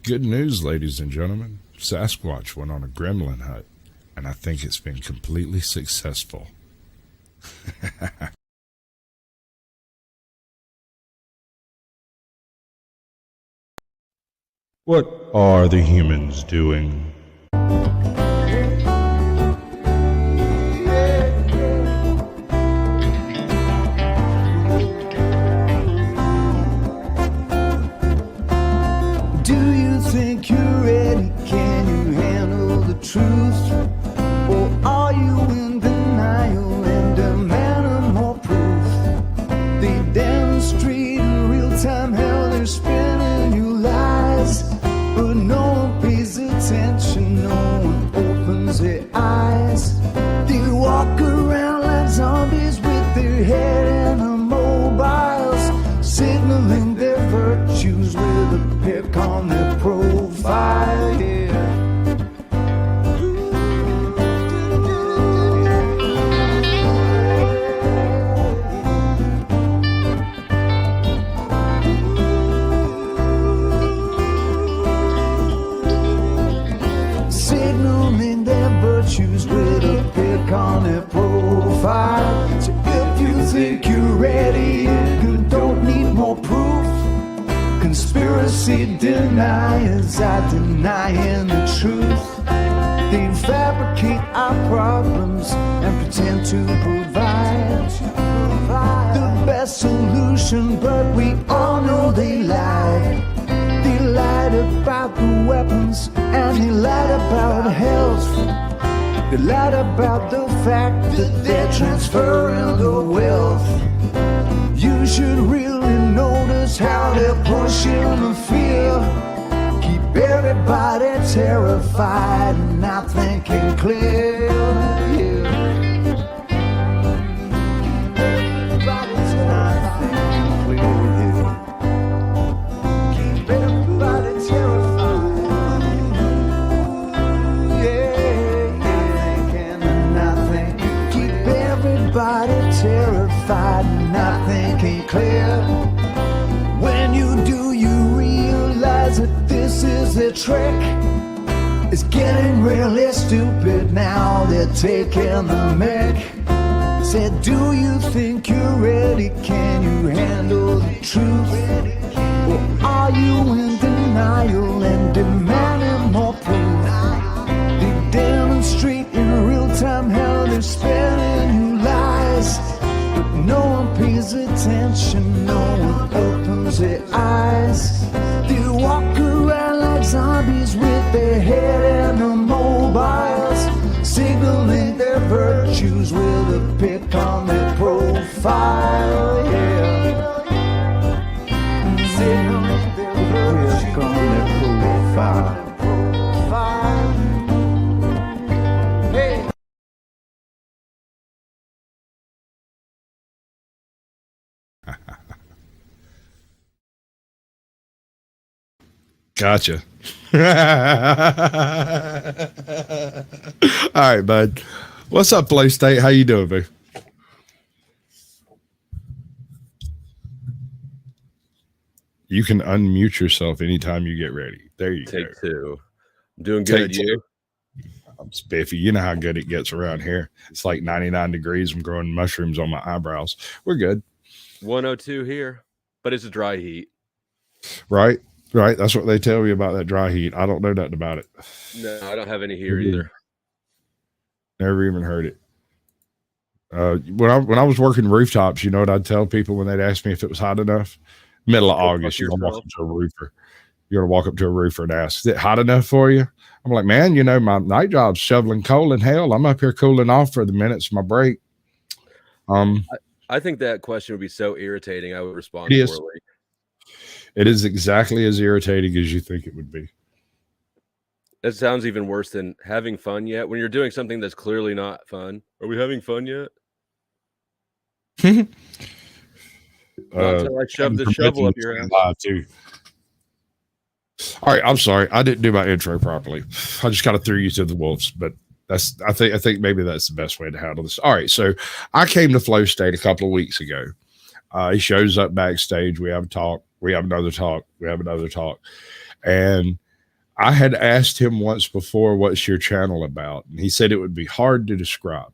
Good news, ladies and gentlemen. Sasquatch went on a gremlin hunt, and I think it's been completely successful. What are the humans doing? Do you think you're ready? Can you handle the truth? Or are you in denial and demanding more proof? They demonstrate in real time how they're spinning you lies, but no one pays attention, no one opens their eyes. They walk around like zombies with their head in the mobiles, signaling their virtues with a pick on their profile, yeah. Signaling their virtues with a pick on their profile. So if you think you're ready, you don't need more proof. Conspiracy deniers are denying the truth. They fabricate our problems and pretend to provide the best solution, but we all know they lie. They lied about the weapons and they lied about health. They lied about the fact that they're transferring the wealth. You should really notice how they're pushing the fear. Keep everybody terrified and not thinking clear. Yeah. Everybody's not thinking clear. Yeah. Keep everybody terrified. Yeah, thinking and not thinking. Keep everybody terrified and not thinking clear. When you do, you realize that this is their trick. It's getting really stupid now, they're taking the mick. Said, do you think you're ready? Can you handle the truth? Or are you in denial and demanding more proof? They demonstrate in real time how they're spinning you lies, but no one pays attention, no one opens their eyes. They walk around like zombies with their head in the mobiles, signaling their virtues with a pick on their profile, yeah. Signaling their virtues on their profile. Hey. Gotcha. All right, bud. What's up, Play State? How you doing, boo? You can unmute yourself anytime you get ready. There you go. Take two. I'm doing good. You? I'm spiffy. You know how good it gets around here. It's like 99 degrees. I'm growing mushrooms on my eyebrows. We're good. 102 here, but it's a dry heat. Right. That's what they tell me about that dry heat. I don't know nothing about it. No, I don't have any here either. Never even heard it. When I was working rooftops, you know what I'd tell people when they'd ask me if it was hot enough? Middle of August, you're gonna walk up to a roofer. You're gonna walk up to a roofer and ask, "Is it hot enough for you?" I'm like, "Man, you know, my night job's shoveling coal in hell. I'm up here cooling off for the minutes of my break." I think that question would be so irritating. I would respond poorly. It is exactly as irritating as you think it would be. That sounds even worse than having fun yet. When you're doing something that's clearly not fun. Are we having fun yet? Until I shove the shovel up your ass. Too. All right, I'm sorry. I didn't do my intro properly. I just kind of threw you to the wolves, but I think maybe that's the best way to handle this. All right, so I came to Flow State a couple of weeks ago. He shows up backstage. We have a talk. We have another talk. We have another talk. And I had asked him once before, what's your channel about? And he said it would be hard to describe.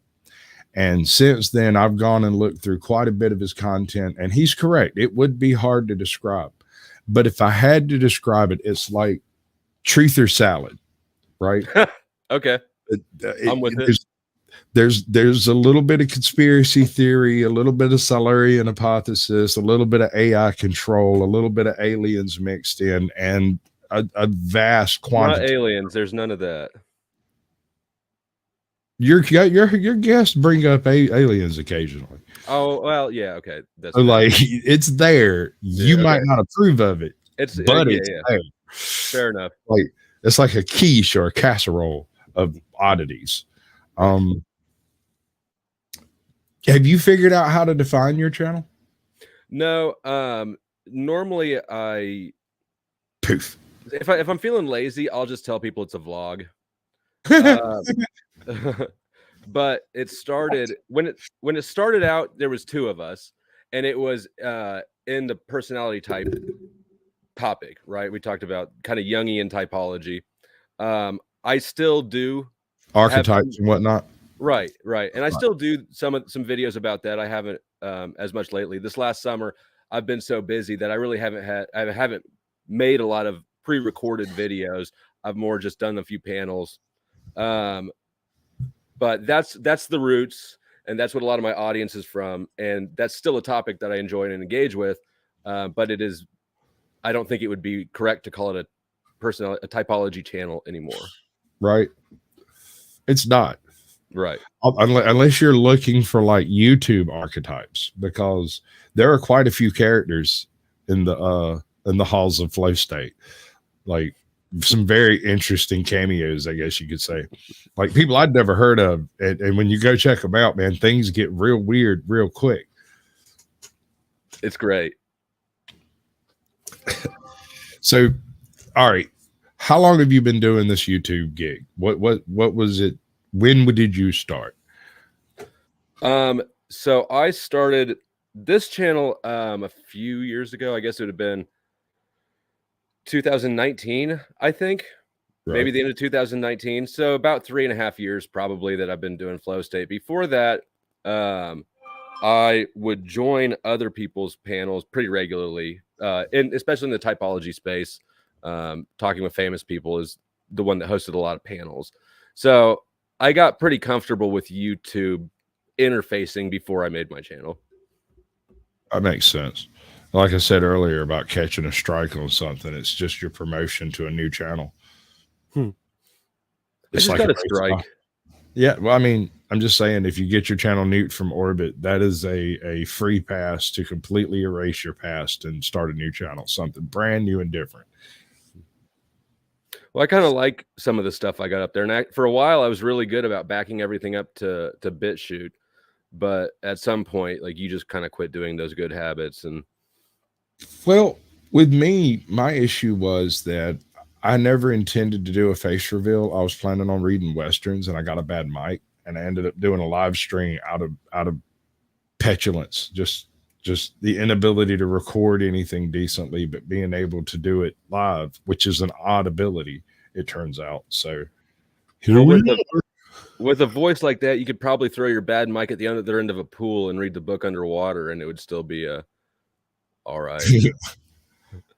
And since then, I've gone and looked through quite a bit of his content, and he's correct. It would be hard to describe. But if I had to describe it, it's like truth or salad, right? Okay. I'm with it. There's a little bit of conspiracy theory, a little bit of Solarian hypothesis, a little bit of AI control, a little bit of aliens mixed in, and a vast quantity. Not aliens. There's none of that. Your guests bring up aliens occasionally. Oh well, yeah, okay. That's so like it's there. You might not approve of it, it's there. Fair enough. Like it's like a quiche or a casserole of oddities. Have you figured out how to define your channel? No. Normally I poof. If I'm feeling lazy, I'll just tell people it's a vlog. But it started when it started out, there was 2 of us, and it was in the personality type topic, right? We talked about kind of Jungian typology. I still do archetypes and whatnot. Right. And I still do some videos about that. I haven't as much lately. This last summer, I've been so busy that I really haven't made a lot of pre-recorded videos. I've more just done a few panels. But that's the roots, and that's what a lot of my audience is from, and that's still a topic that I enjoy and engage with. But it is, I don't think it would be correct to call it a typology channel anymore. Right. It's not. Right. Unless you're looking for like YouTube archetypes, because there are quite a few characters in the halls of flow state. Like some very interesting cameos, I guess you could say, like people I'd never heard of. And when you go check them out, man, things get real weird real quick. It's great. So, all right. How long have you been doing this YouTube gig? What was it? When did you start? So I started this channel a few years ago. I guess it would have been 2019, I think. Right. Maybe the end of 2019. So about 3.5 years probably that I've been doing flow state. Before that, I would join other people's panels pretty regularly, especially in the typology space. Talking with famous people is the one that hosted a lot of panels. So I got pretty comfortable with YouTube interfacing before I made my channel. That makes sense. Like I said earlier about catching a strike on something, it's just your promotion to a new channel. It's like got a strike. Yeah, well, I mean, I'm just saying, if you get your channel nuked from orbit, that is a free pass to completely erase your past and start a new channel, something brand new and different. Well, I kind of like some of the stuff I got up there. And for a while, I was really good about backing everything up to BitChute. But at some point, like, you just kind of quit doing those good habits. And well, with me, my issue was that I never intended to do a face reveal. I was planning on reading Westerns, and I got a bad mic, and I ended up doing a live stream out of petulance, just the inability to record anything decently, but being able to do it live, which is an odd ability, it turns out. So with a voice like that, you could probably throw your bad mic at the other end of a pool and read the book underwater, and it would still be all right.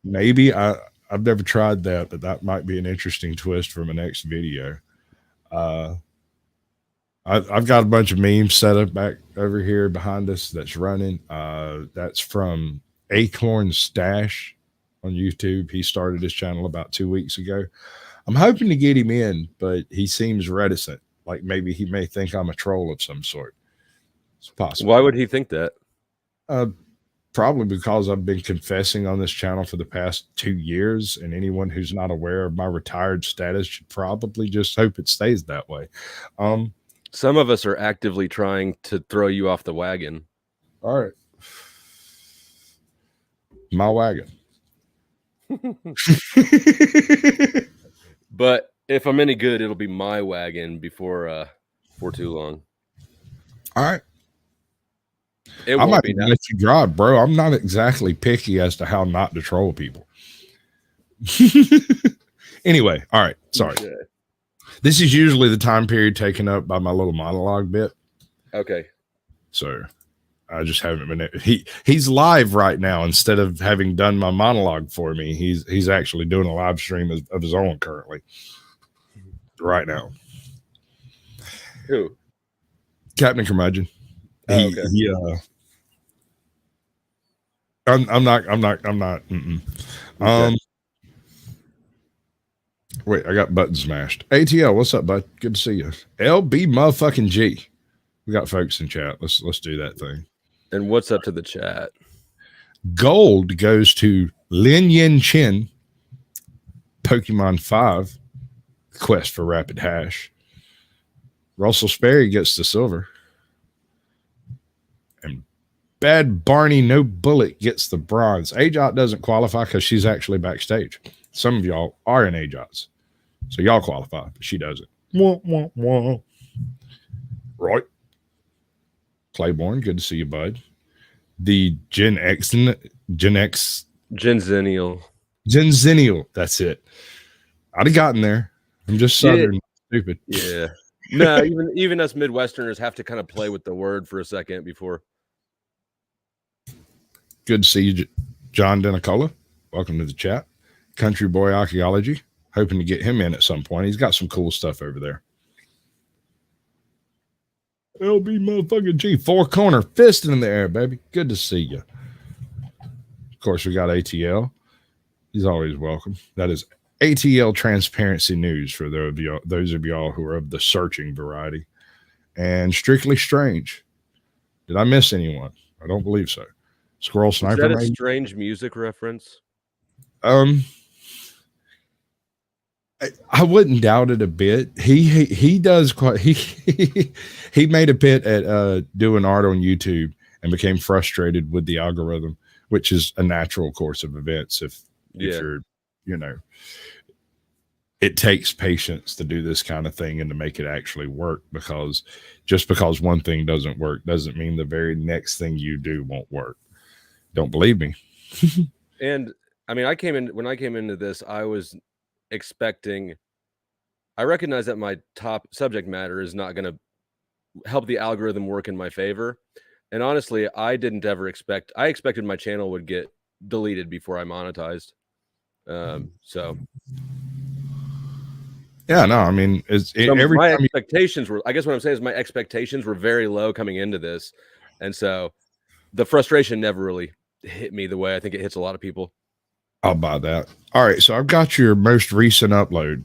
Maybe I've never tried that, but that might be an interesting twist for my next video. I've got a bunch of memes set up back over here behind us that's running. That's from Acorn Stash on YouTube. He started his channel about 2 weeks ago. I'm hoping to get him in, but he seems reticent. Like maybe he may think I'm a troll of some sort. It's possible. Why would he think that? Probably because I've been confessing on this channel for the past 2 years, and anyone who's not aware of my retired status should probably just hope it stays that way. Some of us are actively trying to throw you off the wagon. All right. My wagon. But if I'm any good, it'll be my wagon before too long. All right. It I might be let you drive, bro. I'm not exactly picky as to how not to troll people. Anyway, all right. Sorry. Okay. This is usually the time period taken up by my little monologue bit. Okay. So I just haven't been. He's live right now. Instead of having done my monologue for me, he's actually doing a live stream of his own currently right now. Who? Captain Curmudgeon. Okay. I'm not. Mm-mm. Okay. Wait, I got button smashed. ATL, what's up, bud? Good to see you. LB motherfucking G. We got folks in chat. Let's do that thing. And what's up to the chat? Gold goes to Lin Yin Chin. Pokemon 5. Quest for Rapid Hash. Russell Sperry gets the silver. And Bad Barney No Bullet gets the bronze. AJOT doesn't qualify because she's actually backstage. Some of y'all are in AJOTs. So y'all qualify, but she doesn't. Wah, wah, wah. Right. Claiborne, good to see you, bud. The Genzennial. That's it. I'd have gotten there. I'm just Southern stupid. Yeah. No, even us Midwesterners have to kind of play with the word for a second before. Good to see you, John Denicola. Welcome to the chat. Country Boy Archaeology. Hoping to get him in at some point. He's got some cool stuff over there. LB motherfucking G. Four corner. Fist in the air, baby. Good to see you. Of course, we got ATL. He's always welcome. That is ATL Transparency News for those of y'all who are of the searching variety. And Strictly Strange. Did I miss anyone? I don't believe so. Squirrel Sniper. Is that a strange music reference? I wouldn't doubt it a bit. He does quite. He made a bit at doing art on YouTube and became frustrated with the algorithm, which is a natural course of events. If you're, it takes patience to do this kind of thing and to make it actually work, because just because one thing doesn't work doesn't mean the very next thing you do won't work. Don't believe me. And I mean, when I came into this, I was expecting, I recognize that my top subject matter is not going to help the algorithm work in my favor. And honestly, I expected my channel would get deleted before I monetized. So yeah, no, I mean, my expectations were, I guess what I'm saying is my expectations were very low coming into this. And so the frustration never really hit me the way I think it hits a lot of people. I'll buy that. All right. So I've got your most recent upload,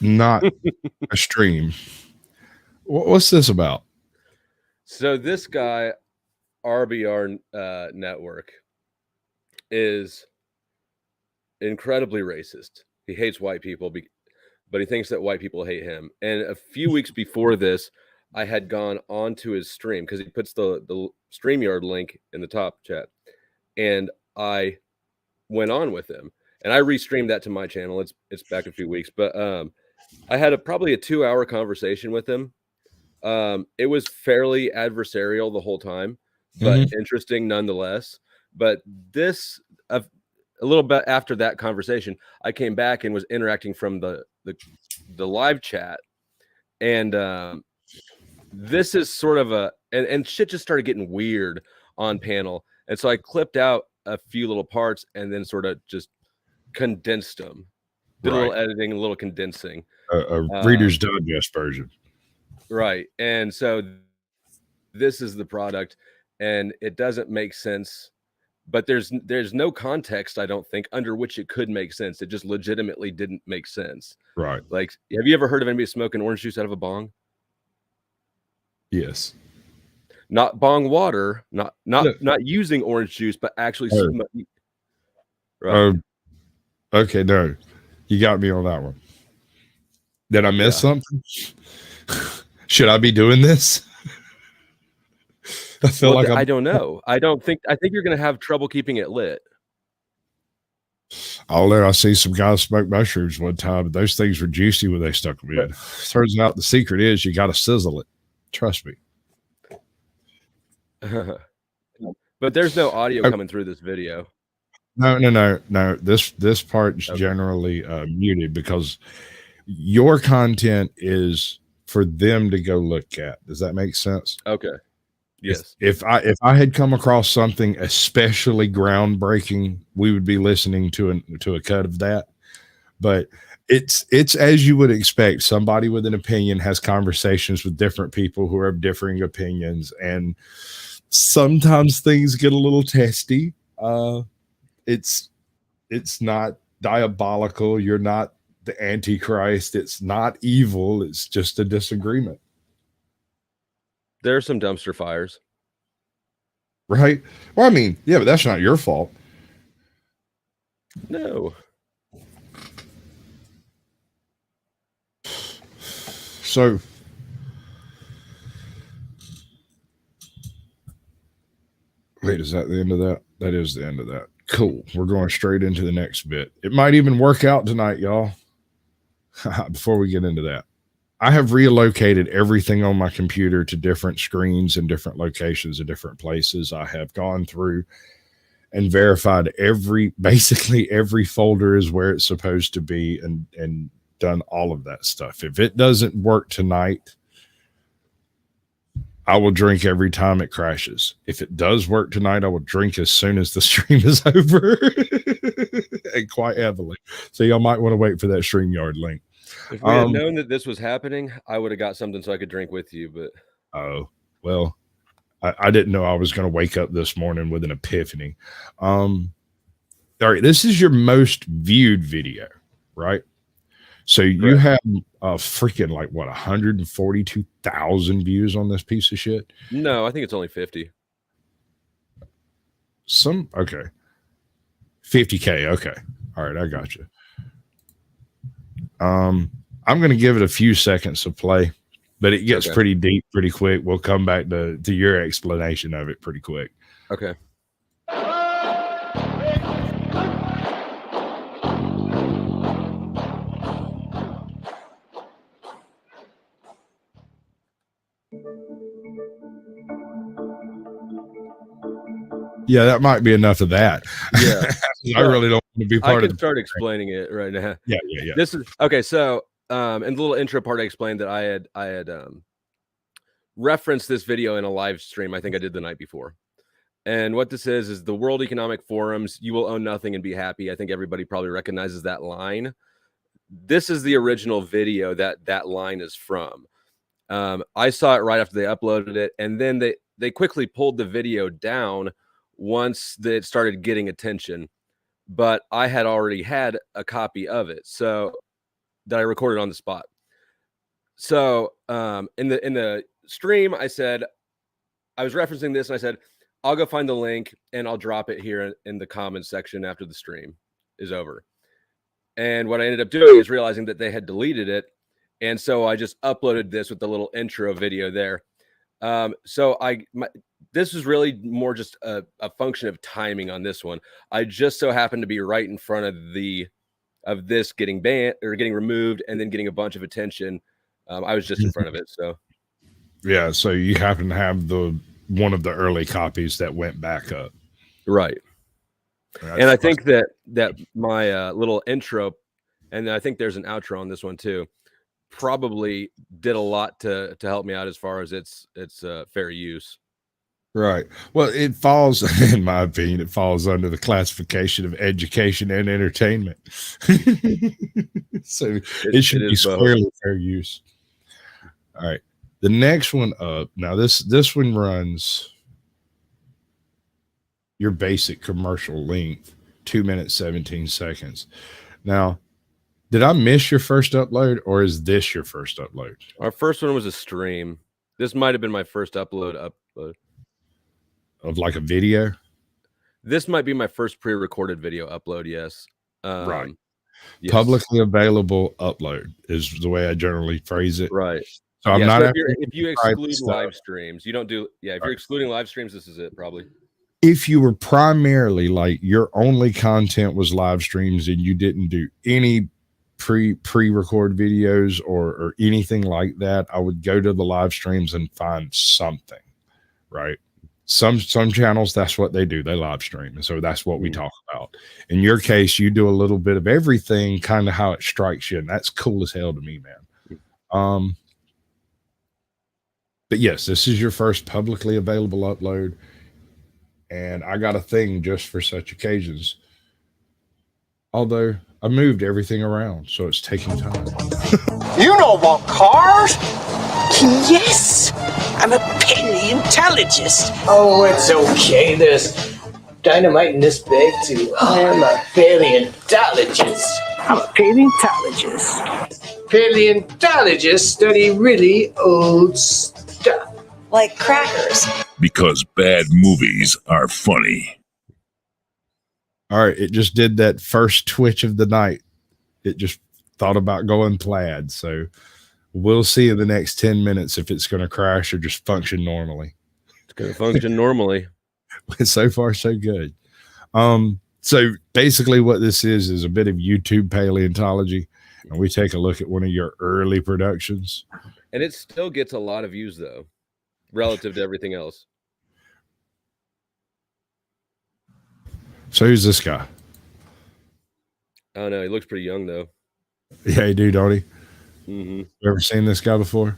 not a stream. What's this about? So this guy, RBR Network, is incredibly racist. He hates white people, but he thinks that white people hate him. And a few weeks before this, I had gone onto his stream because he puts the StreamYard link in the top chat. And I went on with him, and I restreamed that to my channel. It's back a few weeks, but I had probably a 2-hour conversation with him. It was fairly adversarial the whole time, but interesting nonetheless. But this, a little bit after that conversation, I came back and was interacting from the live chat, and this is sort of and shit just started getting weird on panel, and so I clipped out a few little parts and then sort of just condensed them. Did a little editing, a little condensing. A Reader's Digest version. Right. And so this is the product, and it doesn't make sense, but there's no context, I don't think, under which it could make sense. It just legitimately didn't make sense. Right. Like, have you ever heard of anybody smoking orange juice out of a bong? Yes. Not bong water, not using orange juice, but actually smoking. Right. Okay, no. You got me on that one. Did I miss something? Should I be doing this? I don't know. I think you're going to have trouble keeping it lit. I see some guys smoke mushrooms one time, but those things were juicy when they stuck them in. Turns out the secret is you got to sizzle it. Trust me. But there's no audio coming through this video. No. This part's generally muted because your content is for them to go look at. Does that make sense? Okay. Yes. If I had come across something especially groundbreaking, we would be listening to a cut of that. But it's as you would expect. Somebody with an opinion has conversations with different people who have differing opinions, and sometimes things get a little testy. It's not diabolical. You're not the Antichrist. It's not evil. It's just a disagreement. There are some dumpster fires. Right? Well, I mean, yeah, but that's not your fault. No. So wait, is that the end of that? That is the end of that. Cool. We're going straight into the next bit. It might even work out tonight, y'all. Before we get into that, I have relocated everything on my computer to different screens and different locations and different places. I have gone through and verified basically every folder is where it's supposed to be, and done all of that stuff. If it doesn't work tonight, I will drink every time it crashes. If it does work tonight, I will drink as soon as the stream is over, and quite heavily. So y'all might want to wait for that StreamYard link. If we had known that this was happening, I would have got something so I could drink with you. But oh well, I didn't know I was going to wake up this morning with an epiphany. All right, this is your most viewed video, right? So you have freaking like what 142,000 views on this piece of shit? No, I think it's only 50. Okay. 50K. Okay. All right, I got you. I'm going to give it a few seconds of play, but it gets pretty deep pretty quick. We'll come back to your explanation of it pretty quick. Okay. Yeah, that might be enough of that. Yeah. I really don't want to be part I of can start explaining it right now. Yeah. This is okay. So, in the little intro part, I explained that I had referenced this video in a live stream. I think I did the night before. And what this is the World Economic Forum's "You will own nothing and be happy." I think everybody probably recognizes that line. This is the original video that line is from. I saw it right after they uploaded it, and then they quickly pulled the video down once it started getting attention. But I had already had a copy of it, so that I recorded on the spot. So in the stream, I said I was referencing this, and I said I'll go find the link and I'll drop it here in the comments section after the stream is over. And what I ended up doing is realizing that they had deleted it, and so I just uploaded this with the little intro video there. This was really more just a function of timing on this one. I just so happened to be right in front of this getting banned or getting removed and then getting a bunch of attention. I was just in front of it. So yeah, so you happen to have one of the early copies that went back up. Right. And I think that my little intro, and I think there's an outro on this one too, probably did a lot to help me out as far as its fair use. Right. Well, it falls, in my opinion, it falls under the classification of education and entertainment. So it should be squarely fair use. All right. The next one up. Now this one runs your basic commercial length, 2 minutes, 17 seconds. Now, did I miss your first upload, or is this your first upload? Our first one was a stream. This might have been my first upload of like a video. This might be my first pre-recorded video upload. Yes. Right. Yes. Publicly available upload is the way I generally phrase it. Right. So I'm not. So if you exclude live streams, you don't do. Yeah. If you're excluding live streams, this is it probably. If you were primarily like your only content was live streams and you didn't do any pre-record videos or anything like that, I would go to the live streams and find something, right? Some channels, that's what they do. They live stream. And so that's what we talk about. In your case, you do a little bit of everything, kind of how it strikes you. And that's cool as hell to me, man. But yes, this is your first publicly available upload. And I got a thing just for such occasions. Although I moved everything around, so it's taking time. You know about cars? Yes, I'm a paleontologist. Oh, it's okay. There's dynamite in this bag too. I am a paleontologist. I'm a paleontologist. Paleontologists study really old stuff. Like crackers. Because bad movies are funny. All right, it just did that first twitch of the night. It just thought about going plaid. So we'll see in the next 10 minutes if it's going to crash or just function normally. It's going to function normally. So far, so good. So basically what this is a bit of YouTube paleontology. And we take a look at one of your early productions. And it still gets a lot of views, though, relative to everything else. So who's this guy? I don't know. He looks pretty young, though. Yeah, he do, don't he? Mm-hmm. You ever seen this guy before?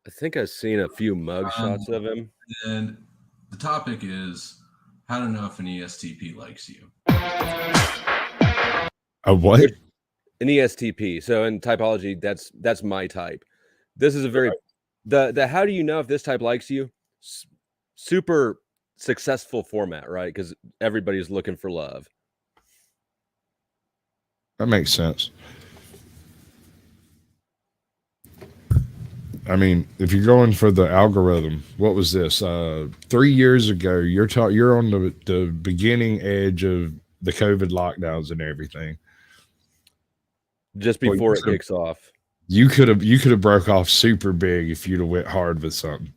I think I've seen a few mug shots of him. And the topic is how to know if an ESTP likes you. A what? An ESTP. So in typology, that's my type. This is a very the how do you know if this type likes you? Super successful format, right? Because everybody's looking for love. That makes sense. I mean, if you're going for the algorithm, what was this? 3 years ago, you're on the beginning edge of the COVID lockdowns and everything. Just before it kicks off. You could have broke off super big if you'd have went hard with something.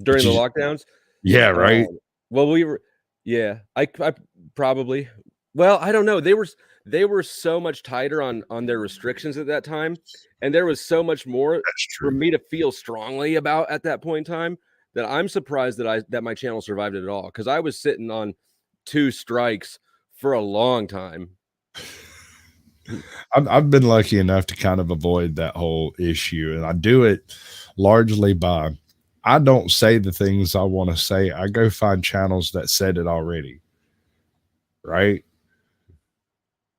During the lockdowns? Yeah, right. Well, I probably. Well, I don't know. They were so much tighter on their restrictions at that time, and there was so much more for me to feel strongly about at that point in time that I'm surprised that my channel survived it at all, because I was sitting on 2 strikes for a long time. I've been lucky enough to kind of avoid that whole issue, and I do it largely by I don't say the things I want to say. I go find channels that said it already, right?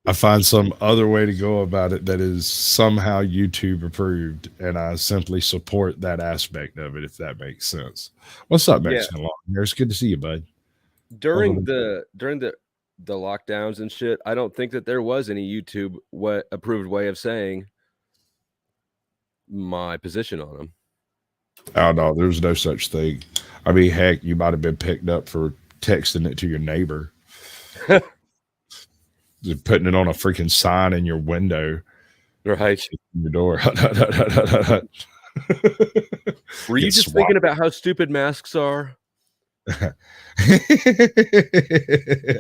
I find some other way to go about it that is somehow YouTube approved, and I simply support that aspect of it, if that makes sense. What's up, Mexican Long Hair? It's good to see you, bud. During the lockdowns and shit, I don't think that there was any YouTube approved way of saying my position on them. Oh no, there's no such thing. I mean, heck, you might have been picked up for texting it to your neighbor. Just putting it on a freaking sign in your window. Right. In your door. Were you just thinking about how stupid masks are?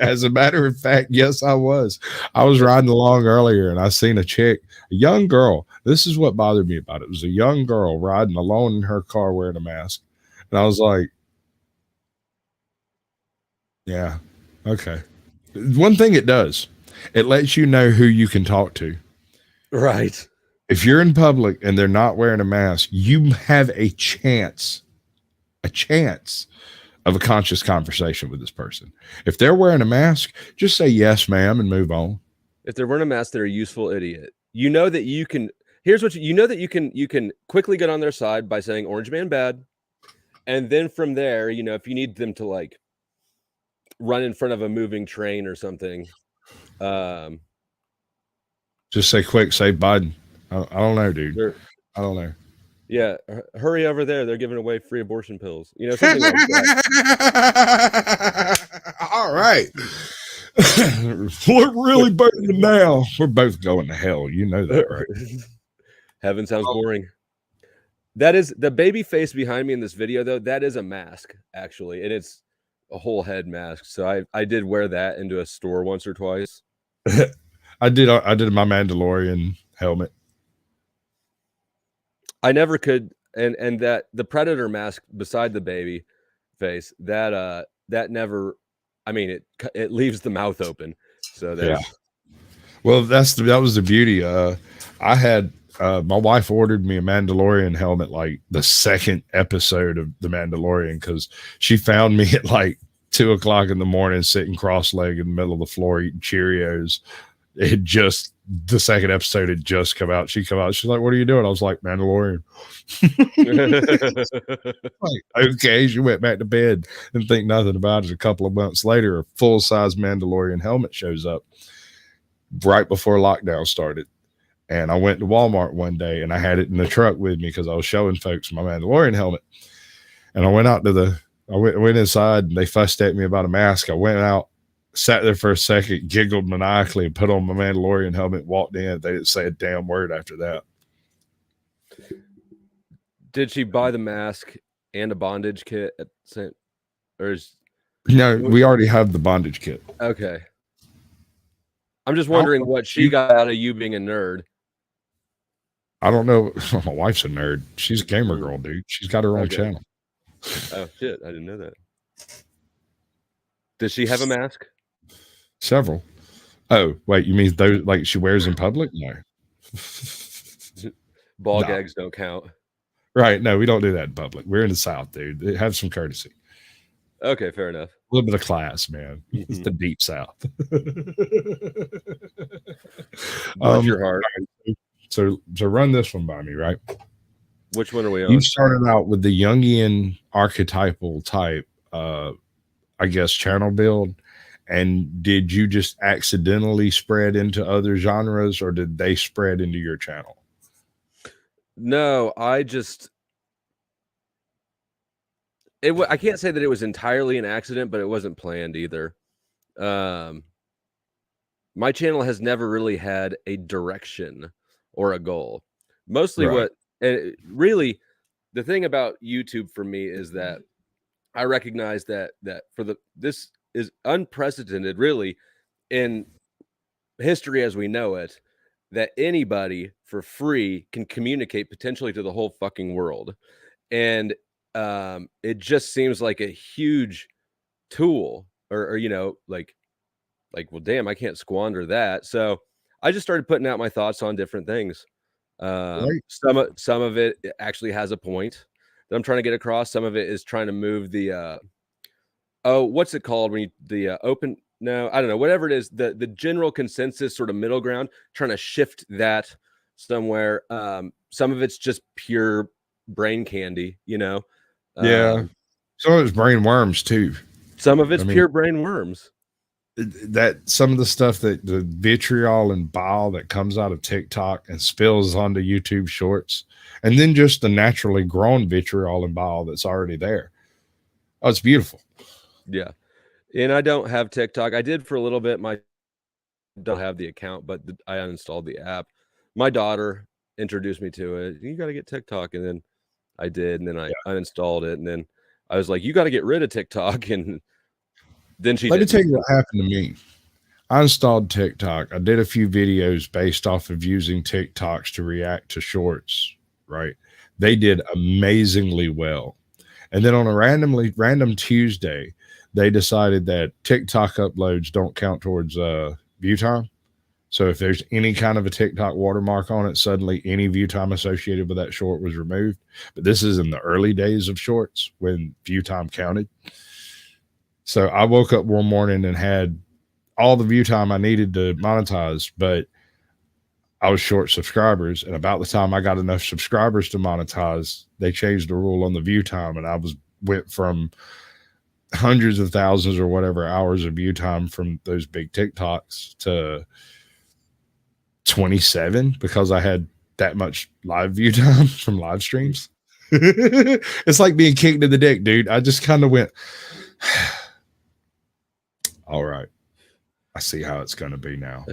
As a matter of fact, yes, I was. I was riding along earlier and I seen a chick, a young girl. This is what bothered me about it. It was a young girl riding alone in her car wearing a mask. And I was like, yeah, okay. One thing it does, it lets you know who you can talk to. Right. If you're in public and they're not wearing a mask, you have a chance of a conscious conversation with this person. If they're wearing a mask, just say yes, ma'am, and move on. If they're wearing a mask, they're a useful idiot. You know that you can. Here's what you know that you can quickly get on their side by saying "Orange Man bad," and then from there, you know, if you need them to like run in front of a moving train or something, just say quick, say Biden. I don't know, dude. Sure. I don't know. Yeah, hurry over there. They're giving away free abortion pills. You know, something like that. All right. We're really burning now. We're both going to hell. You know that, right? Heaven sounds boring. That is the baby face behind me in this video, though. That is a mask, actually, and it's a whole head mask. So I did wear that into a store once or twice. I did my Mandalorian helmet. I never could. and that the predator mask beside the baby face, that never, I mean, it leaves the mouth open. So there's Well, that was the beauty. I had my wife ordered me a Mandalorian helmet like the second episode of The Mandalorian, because she found me at like 2 o'clock in the morning sitting cross-legged in the middle of the floor eating Cheerios. The second episode had just come out. She's like, "What are you doing?" I was like, "Mandalorian." Like, okay. She went back to bed and think nothing about it. A couple of months later, a full-size Mandalorian helmet shows up right before lockdown started. And I went to Walmart one day and I had it in the truck with me because I was showing folks my Mandalorian helmet. And I went out to I went inside and they fussed at me about a mask. I went out, sat there for a second, giggled maniacally, and put on my Mandalorian helmet, walked in. They didn't say a damn word after that. Did she buy the mask and a bondage kit at St. or is No, we already have the bondage kit. Okay. I'm just wondering what she got out of you being a nerd. I don't know. My wife's a nerd. She's a gamer girl, dude. She's got her own channel. Oh shit, I didn't know that. Does she have a mask? Several. Oh, wait, you mean those like she wears in public? No. Ball gags don't count. Right. No, we don't do that in public. We're in the South, dude. Have some courtesy. Okay, fair enough. A little bit of class, man. It's the deep South. Bless your heart. So run this one by me, right? Which one are we on? You started out with the Jungian archetypal type, I guess, channel build. And did you just accidentally spread into other genres, or did they spread into your channel? No, I can't say that it was entirely an accident, but it wasn't planned either. My channel has never really had a direction or a goal. Mostly really the thing about YouTube for me is that I recognize that this is unprecedented really in history as we know it, that anybody for free can communicate potentially to the whole fucking world. And it just seems like a huge tool or you know, like, well, damn, I can't squander that. So I just started putting out my thoughts on different things. Some of it actually has a point that I'm trying to get across. Some of it is trying to move the, what's it called when you, I don't know, whatever it is, the general consensus sort of middle ground, trying to shift that somewhere. Some of it's just pure brain candy, you know? Yeah. Some of it's brain worms too. Some of it's pure brain worms. That some of the stuff that the vitriol and bile that comes out of TikTok and spills onto YouTube shorts, and then just the naturally grown vitriol and bile that's already there. Oh, it's beautiful. Yeah. And I don't have TikTok. I did for a little bit. Don't have the account, but I uninstalled the app. My daughter introduced me to it. You got to get TikTok. And then I did. And then I uninstalled it. And then I was like, you got to get rid of TikTok. And then Let me tell you what happened to me. I installed TikTok. I did a few videos based off of using TikToks to react to shorts, right? They did amazingly well. And then on a random Tuesday, they decided that TikTok uploads don't count towards view time. So if there's any kind of a TikTok watermark on it, suddenly any view time associated with that short was removed. But this is in the early days of shorts when view time counted. So I woke up one morning and had all the view time I needed to monetize, but I was short subscribers. And about the time I got enough subscribers to monetize, they changed the rule on the view time. And I went from hundreds of thousands or whatever hours of view time from those big TikToks to 27 because I had that much live view time from live streams. It's like being kicked in the dick, dude. I just kind of went, all right, I see how it's going to be now.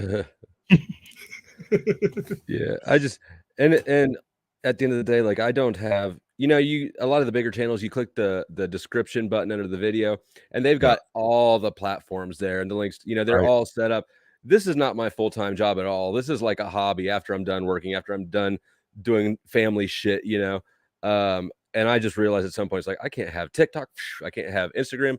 Yeah, I just and at the end of the day, like I don't have, you know, a lot of the bigger channels, you click the description button under the video and they've got all the platforms there and the links, you know, they're all set up. This is not my full-time job at all. This is like a hobby after I'm done working, after I'm done doing family shit, you know. And I just realized at some point, it's like, I can't have TikTok. I can't have Instagram.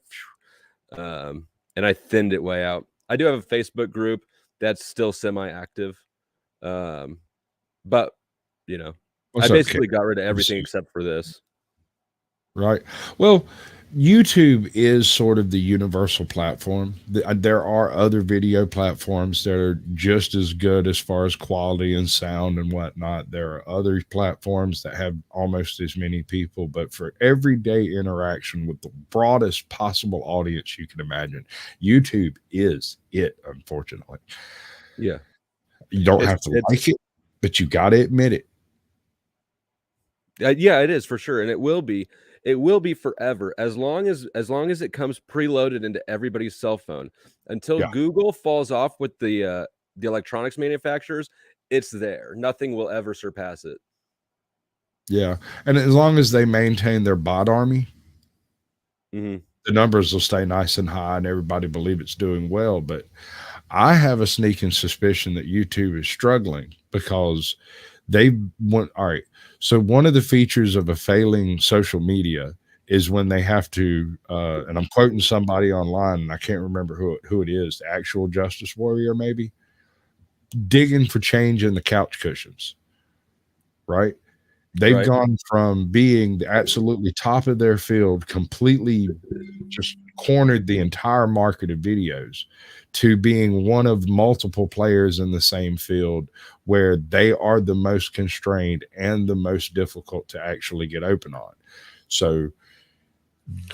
And I thinned it way out. I do have a Facebook group that's still semi-active. But, you know, I basically got rid of everything except for this. Right. Well, YouTube is sort of the universal platform. There are other video platforms that are just as good as far as quality and sound and whatnot. There are other platforms that have almost as many people, but for everyday interaction with the broadest possible audience you can imagine, YouTube is it, unfortunately. Yeah. You don't have to like it, but you got to admit it. Yeah, it is for sure. And it will be forever, as long as it comes preloaded into everybody's cell phone. Until Google falls off with the electronics manufacturers, it's there. Nothing will ever surpass it. Yeah. And as long as they maintain their bot army, the numbers will stay nice and high and everybody believe it's doing well. But I have a sneaking suspicion that YouTube is struggling because they want, all right. So one of the features of a failing social media is when they have to, and I'm quoting somebody online, and I can't remember who it is, the actual justice warrior, maybe, digging for change in the couch cushions, right? They've gone from being the absolutely top of their field, completely just cornered the entire market of videos, to being one of multiple players in the same field where they are the most constrained and the most difficult to actually get open on. So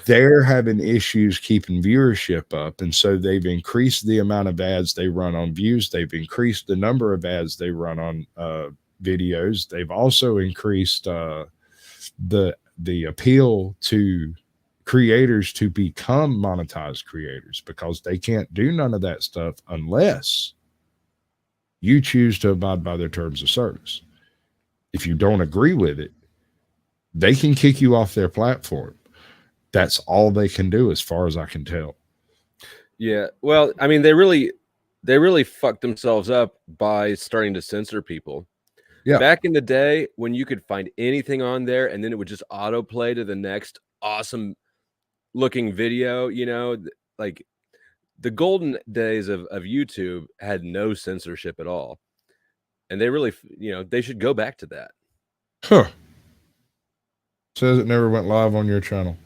they're having issues keeping viewership up. And so they've increased the amount of ads they run on views. They've increased the number of ads they run on videos. They've also increased the appeal to creators to become monetized creators, because they can't do none of that stuff unless you choose to abide by their terms of service. If you don't agree with it, they can kick you off their platform. That's all they can do, as far as I can tell. Yeah. Well, I mean, they really fucked themselves up by starting to censor people. Yeah. Back in the day when you could find anything on there and then it would just autoplay to the next awesome looking video, you know, like the golden days of YouTube had no censorship at all. And they really, you know, they should go back to that. Huh. Says it never went live on your channel.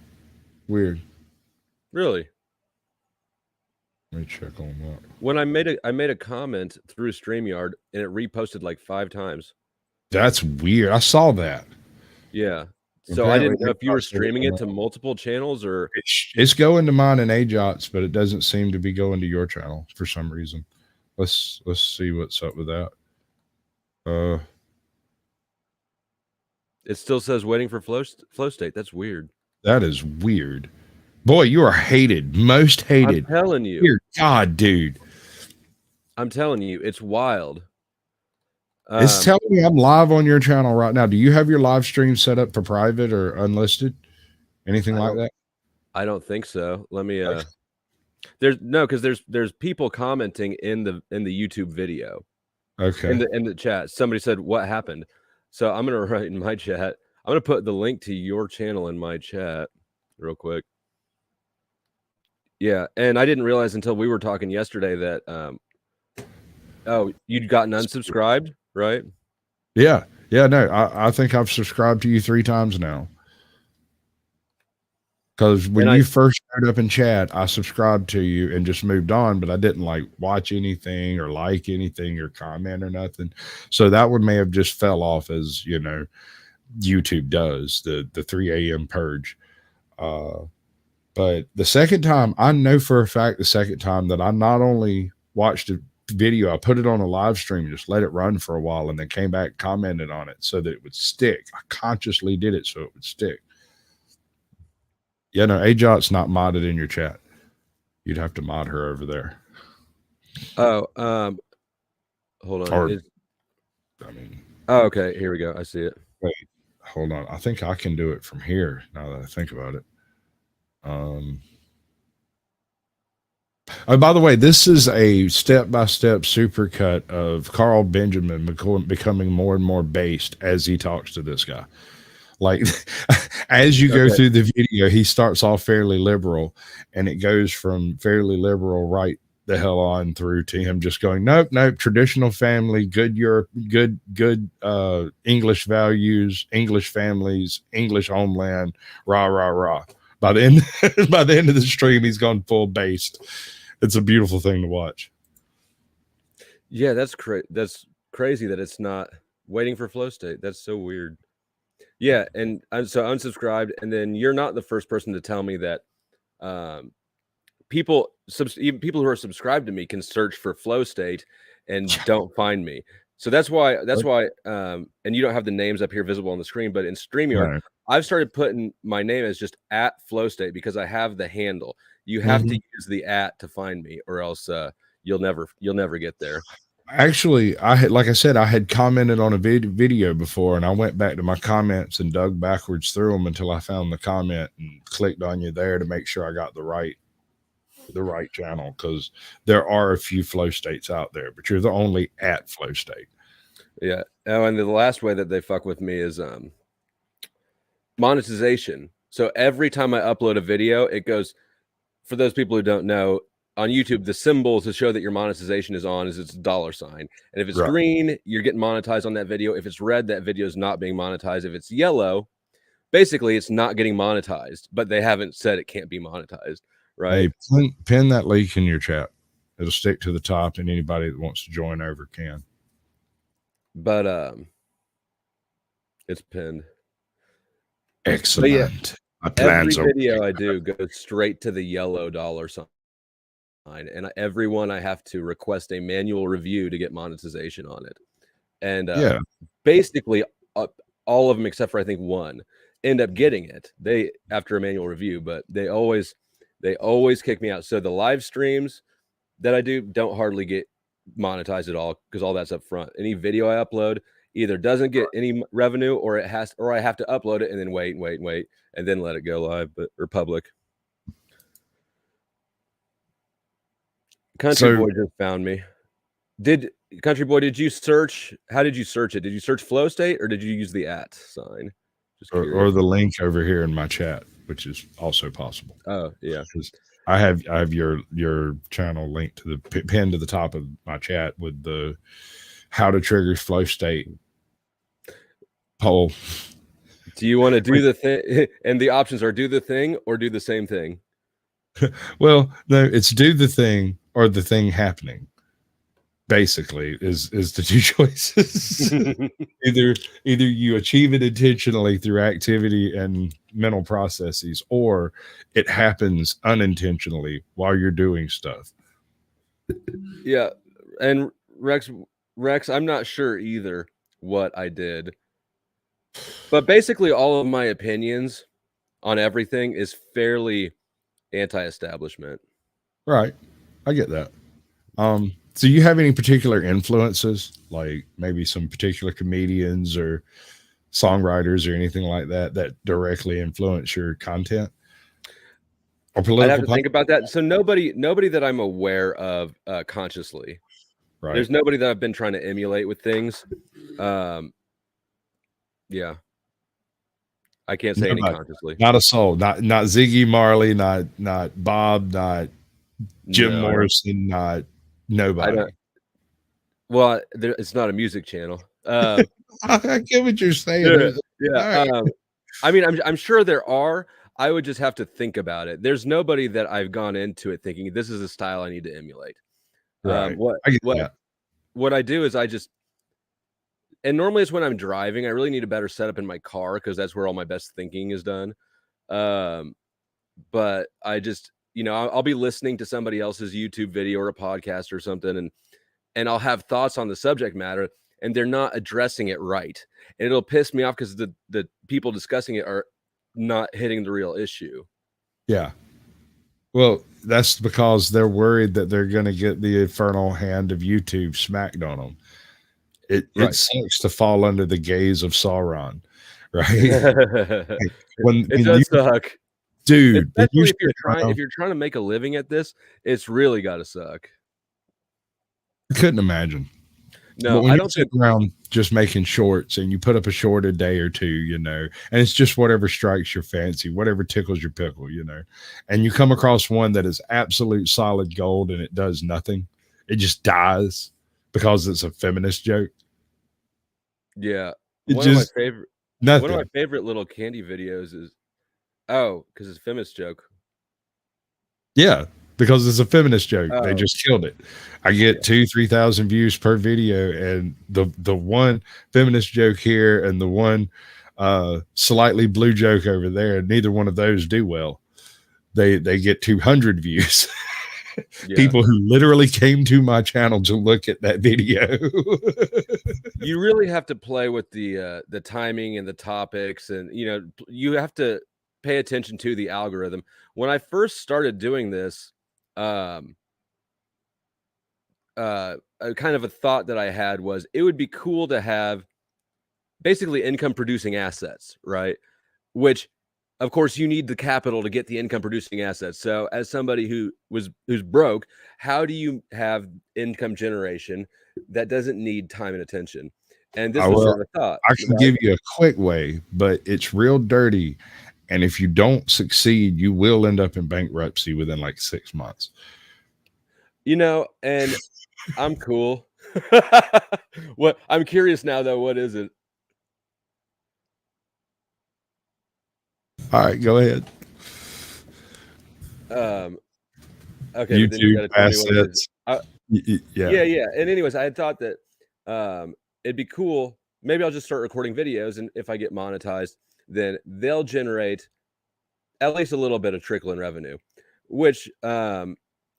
Weird. Really? Let me check on that. When I made a comment through StreamYard and it reposted like 5 times. That's weird. I saw that. Yeah. So I didn't know if you were streaming it to multiple channels or it's going to mine and AJOT's, but it doesn't seem to be going to your channel for some reason. Let's see what's up with that. It still says waiting for flow state. That's weird. That is weird. Boy, you are hated. Most hated. I'm telling you. Dear God, dude. I'm telling you, it's wild. It's telling me I'm live on your channel right now. Do you have your live stream set up for private or unlisted? Anything like that? I don't think so. Let me there's people commenting in the YouTube video. Okay. In the chat. Somebody said, "What happened?" So I'm gonna write in my chat. I'm gonna put the link to your channel in my chat real quick. Yeah, and I didn't realize until we were talking yesterday that oh, you'd gotten unsubscribed, right? Yeah. Yeah, no, I think I've subscribed to you 3 times now. Because when you first showed up in chat, I subscribed to you and just moved on, but I didn't like watch anything or like anything or comment or nothing. So that one may have just fell off, as you know, YouTube does, the 3 a.m. purge. But the second time, I know for a fact the second time that I not only watched a video, I put it on a live stream, just let it run for a while, and then came back, commented on it so that it would stick. I consciously did it so it would stick. Yeah, no, AJOT's not modded in your chat. You'd have to mod her over there. Oh, hold on. Or, I mean, oh, okay, here we go. I see it. Wait, hold on. I think I can do it from here now that I think about it. Oh, by the way, this is a step-by-step supercut of Carl Benjamin becoming more and more based as he talks to this guy. Like as you go through the video, he starts off fairly liberal, and it goes from fairly liberal right the hell on through to him just going, nope, traditional family, good Europe, good English values, English families, English homeland, rah rah rah. By the end of the stream, he's gone full based. It's a beautiful thing to watch. Yeah, that's crazy that it's not waiting for flow state. That's so weird. Yeah, and so unsubscribed, and then you're not the first person to tell me that people who are subscribed to me can search for flow state and don't find me. So that's why and you don't have the names up here visible on the screen, but in StreamYard, right, I've started putting my name as just @flow state because I have the handle. You have to use the @ to find me, or else you'll never get there. Actually, I had commented on a video before, and I went back to my comments and dug backwards through them until I found the comment and clicked on you there to make sure I got the right channel, because there are a few flow states out there, but you're the only @flow state. Yeah. Oh, and the last way that they fuck with me is monetization. So every time I upload a video, it goes, for those people who don't know, on YouTube, the symbol to show that your monetization is on is it's $. And if it's green, you're getting monetized on that video. If it's red, that video is not being monetized. If it's yellow, basically it's not getting monetized, but they haven't said it can't be monetized, right? Hey, pin that link in your chat. It'll stick to the top, and anybody that wants to join over can. But it's pinned. Excellent. But yeah, every video I do goes straight to the yellow $ sign. And every one I have to request a manual review to get monetization on it. And basically all of them except for I think one end up getting it. They after a manual review, but they always kick me out. So the live streams that I do don't hardly get monetized at all because all that's up front. Any video I upload either doesn't get any revenue, or I have to upload it and then wait and then let it go live or public. Country Boy just found me. Country Boy, did you search? How did you search it? Did you search flow state, or did you use the @ sign? Or the link over here in my chat, which is also possible. Oh yeah, I have your channel linked to the pinned to the top of my chat with the how to trigger flow state poll. Do you want to do the thing? And the options are do the thing or do the same thing. Well, no, it's do the thing or the thing happening. Basically, is the two choices. either you achieve it intentionally through activity and mental processes, or it happens unintentionally while you're doing stuff. Yeah, and Rex, I'm not sure either what I did, but basically all of my opinions on everything is fairly anti-establishment. Right, I get that. So you have any particular influences, like maybe some particular comedians or songwriters or anything like that directly influence your content? Or political? I'd have to think about that. So nobody that I'm aware of consciously. Right. There's nobody that I've been trying to emulate with things. Yeah. I can't say any consciously. Not a soul. Not Ziggy Marley, not Bob, not Jim Morrison, not nobody. Well, it's not a music channel. I get what you're saying. Yeah. Right. I mean, I'm sure there are. I would just have to think about it. There's nobody that I've gone into it thinking this is a style I need to emulate. Right. What I do is and normally it's when I'm driving. I really need a better setup in my car because that's where all my best thinking is done. But I just, I'll be listening to somebody else's YouTube video or a podcast or something, and I'll have thoughts on the subject matter, and they're not addressing it right. And it'll piss me off because the people discussing it are not hitting the real issue. Yeah. Well, that's because they're worried that they're going to get the infernal hand of YouTube smacked on them. It sucks to fall under the gaze of Sauron, right? It does suck. Dude, especially if you're trying to make a living at this, it's really got to suck. I couldn't imagine. No, when I you don't sit think. around just making shorts and you put up a short a day or two, and it's just whatever strikes your fancy, whatever tickles your pickle, and you come across one that is absolute solid gold and it does nothing. It just dies because it's a feminist joke. Yeah, It one of my just favorite. nothing. One of my favorite little candy videos is because it's a feminist joke. Yeah, because it's a feminist joke. They Oh. just killed it. I get 2,000-3,000 views per video, and the one feminist joke here and the one slightly blue joke over there, neither one of those do well. They get 200 views. Yeah. People who literally came to my channel to look at that video. You really have to play with the timing and the topics, and you have to pay attention to the algorithm. When I first started doing this, a kind of a thought that I had was it would be cool to have basically income producing assets, right? Which, of course, you need the capital to get the income producing assets. So as somebody who's broke, how do you have income generation that doesn't need time and attention? And this was sort of a thought. I can give you a quick way, but it's real dirty. And if you don't succeed, you will end up in bankruptcy within like 6 months. And I'm cool. What I'm curious now, though, what is it? All right, go ahead. Okay, YouTube assets. Yeah. And anyways, I had thought that it'd be cool. Maybe I'll just start recording videos, and if I get monetized, then they'll generate at least a little bit of trickling revenue, which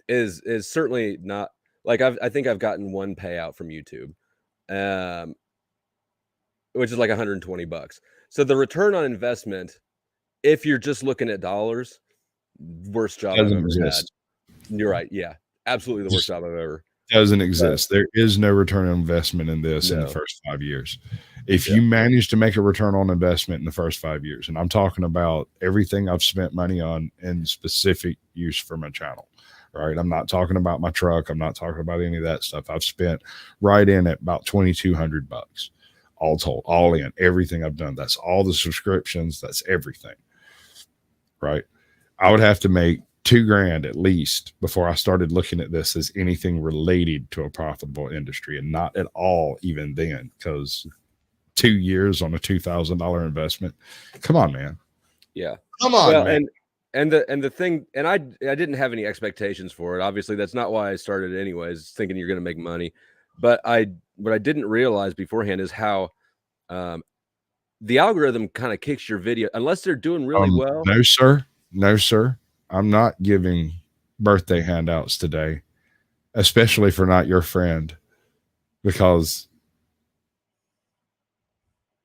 is certainly not like I think I've gotten one payout from YouTube, which is like $120. So the return on investment, if you're just looking at dollars, worst job I've ever had. You're right. Yeah, absolutely the worst job I've ever. Doesn't exist. There is no return on investment in this in the first 5 years. If you manage to make a return on investment in the first 5 years, and I'm talking about everything I've spent money on in specific use for my channel, right? I'm not talking about my truck. I'm not talking about any of that stuff. I've spent right in at about $2,200 all told, all in, everything I've done. That's all the subscriptions. That's everything, right? I would have to make $2,000 at least before I started looking at this as anything related to a profitable industry, and not at all even then, because 2 years on a $2,000 investment. Come on, man. Yeah. Come on, man. And the thing, and I didn't have any expectations for it. Obviously, that's not why I started anyways, thinking you're going to make money. But what I didn't realize beforehand is how the algorithm kind of kicks your video unless they're doing really well. No, sir. I'm not giving birthday handouts today, especially for not your friend, because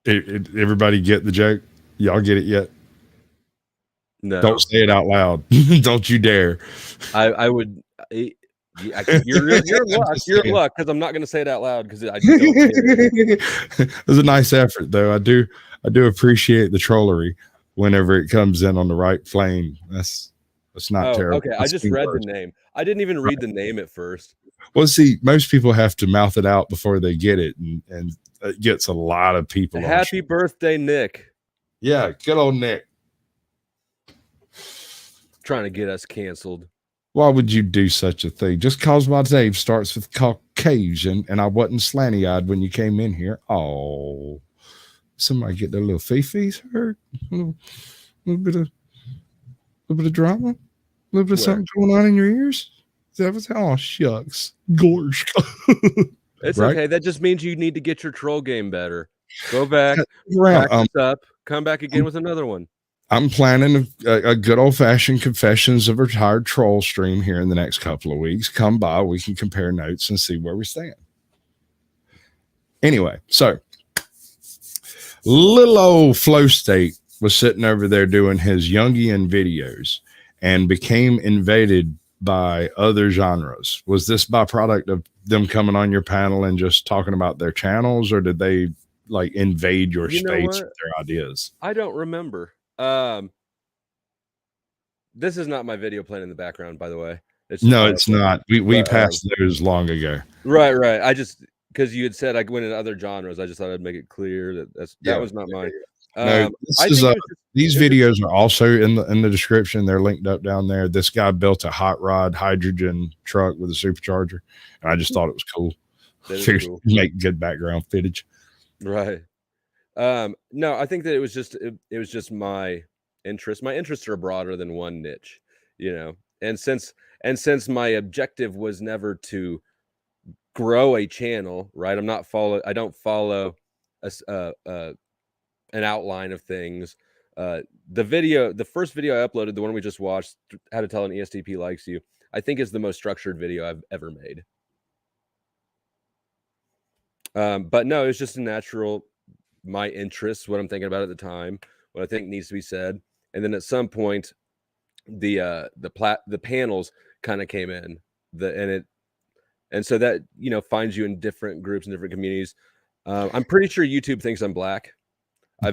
everybody get the joke? Y'all get it yet? No. Don't say it out loud. Don't you dare. I would. You're in luck because I'm not going to say it out loud because I don't get it. It was a nice effort, though. I do appreciate the trollery whenever it comes in on the right flame. That's not terrible. Okay, I just read the name. I didn't even read the name at first. Well, see, most people have to mouth it out before they get it, and it gets a lot of people. Happy birthday, Nick. Yeah, good old Nick. Trying to get us canceled. Why would you do such a thing? Just cause my name starts with Caucasian and I wasn't slanty-eyed when you came in here. Oh, somebody get their little fee-fees hurt? A little bit of drama? A little bit of something going on in your ears? Is that what's, oh, shucks. Gorge. It's right? Okay. That just means you need to get your troll game better. Go back, practice up, come back again with another one. I'm planning a good old-fashioned Confessions of a Retired Troll stream here in the next couple of weeks. Come by, we can compare notes and see where we stand. Anyway, so little old Flow State was sitting over there doing his Jungian videos and became invaded by other genres. Was this byproduct of them coming on your panel and just talking about their channels, or did they like invade your space with their ideas? I don't remember. This is not my video playing in the background, by the way. It's not. We passed those long ago. Right. I just because you had said I went into other genres. I just thought I'd make it clear that that was not mine. No, these videos are also in the description. They're linked up down there. This guy built a hot rod hydrogen truck with a supercharger, and I just thought it was cool. Cool. Make good background footage. Right. No, I think that it was just my interest. My interests are broader than one niche, you know. And since my objective was never to grow a channel, right? I don't follow an outline of things. The first video I uploaded, the one we just watched, how to tell an ESTP likes you, I think is the most structured video I've ever made. But no, it's just a natural, my interests, what I'm thinking about at the time, what I think needs to be said. And then at some point, the panels kind of came in, and so that, you know, finds you in different groups and different communities. I'm pretty sure YouTube thinks I'm black. I